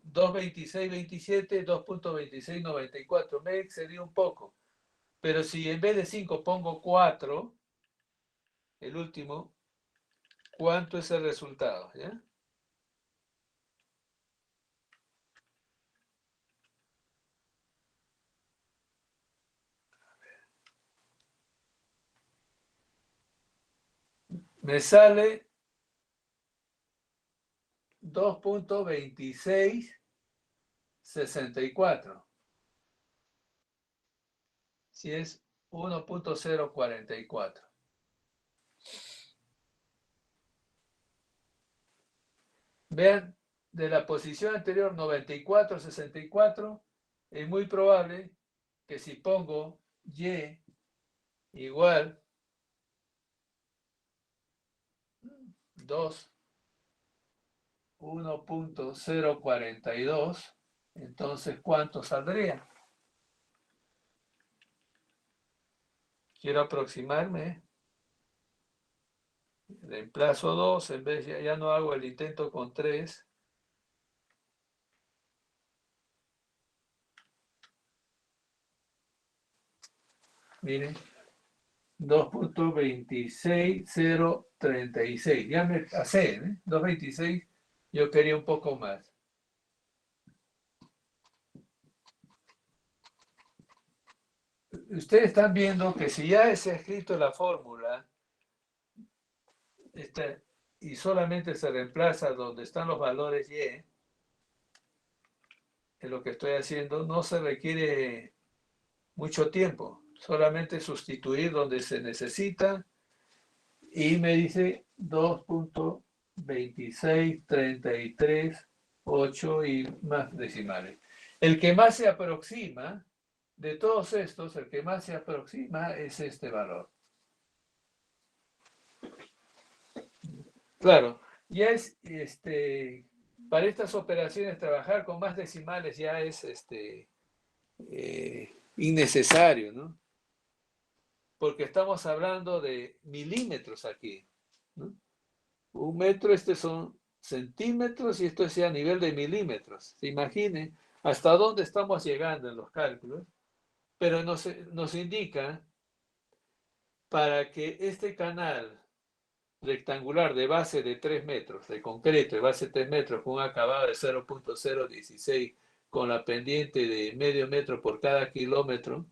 2.2627, 2.2694. Me excedí un poco. Pero si en vez de 5 pongo 4, el último, ¿Cuánto es el resultado? ¿Ya? Me sale 2.2664. Si es 1.044. Vean, de la posición anterior 94-64, es muy probable que si pongo Y igual 2, 1.042, entonces ¿cuánto saldría? Quiero aproximarme. Reemplazo 2, en vez ya no hago el intento con 3. Miren, 2.26036. Ya me pasé, ¿eh? 2.26, yo quería un poco más. Ustedes están viendo que si ya se ha escrito la fórmula y solamente se reemplaza donde están los valores Y, es lo que estoy haciendo, no se requiere mucho tiempo, solamente sustituir donde se necesita y me dice 2.26338 y más decimales. El que más se aproxima, de todos estos, el que más se aproxima es este valor. Claro, ya es, para estas operaciones trabajar con más decimales ya es innecesario, ¿no? Porque estamos hablando de milímetros aquí, ¿no? Un metro, son centímetros y esto es a nivel de milímetros. Se imaginen hasta dónde estamos llegando en los cálculos, pero nos indica para que este canal rectangular de base de 3 metros, de concreto, de base de 3 metros, con un acabado de 0.016, con la pendiente de medio metro por cada kilómetro,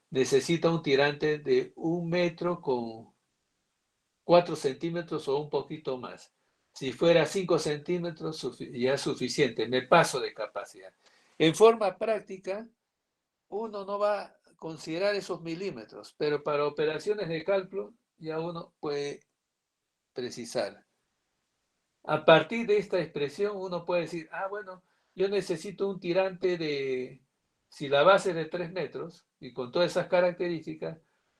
necesita un tirante de 1 metro con 4 centímetros o un poquito más. Si fuera 5 centímetros, ya es suficiente, me paso de capacidad. En forma práctica, uno no va a considerar esos milímetros, pero para operaciones de cálculo ya uno puede precisar. A partir de esta expresión uno puede decir, bueno, yo necesito un tirante de, si la base es de 3 metros, y con todas esas características,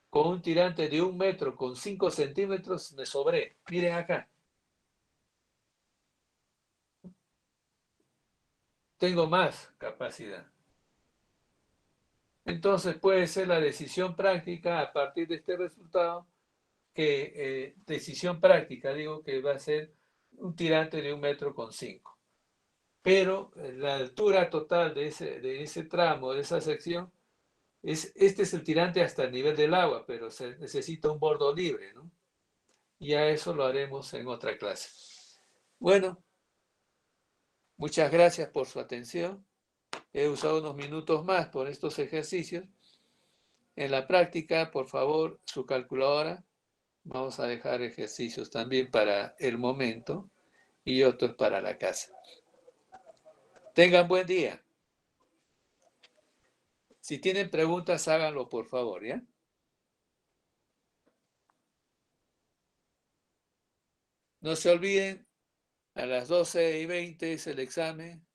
con un tirante de 1 metro con 5 centímetros me sobré. Miren acá. Tengo más capacidad. Entonces puede ser la decisión práctica a partir de este resultado, que decisión práctica, digo que va a ser un tirante de 1 metro con 5. Pero la altura total de ese tramo, de esa sección, este es el tirante hasta el nivel del agua, pero se necesita un bordo libre, ¿no? Y a eso lo haremos en otra clase. Bueno, muchas gracias por su atención. He usado unos minutos más por estos ejercicios. En la práctica, por favor, su calculadora. Vamos a dejar ejercicios también para el momento y otros para la casa. Tengan buen día. Si tienen preguntas, háganlo, por favor, ¿ya? No se olviden, a las 12:20 es el examen.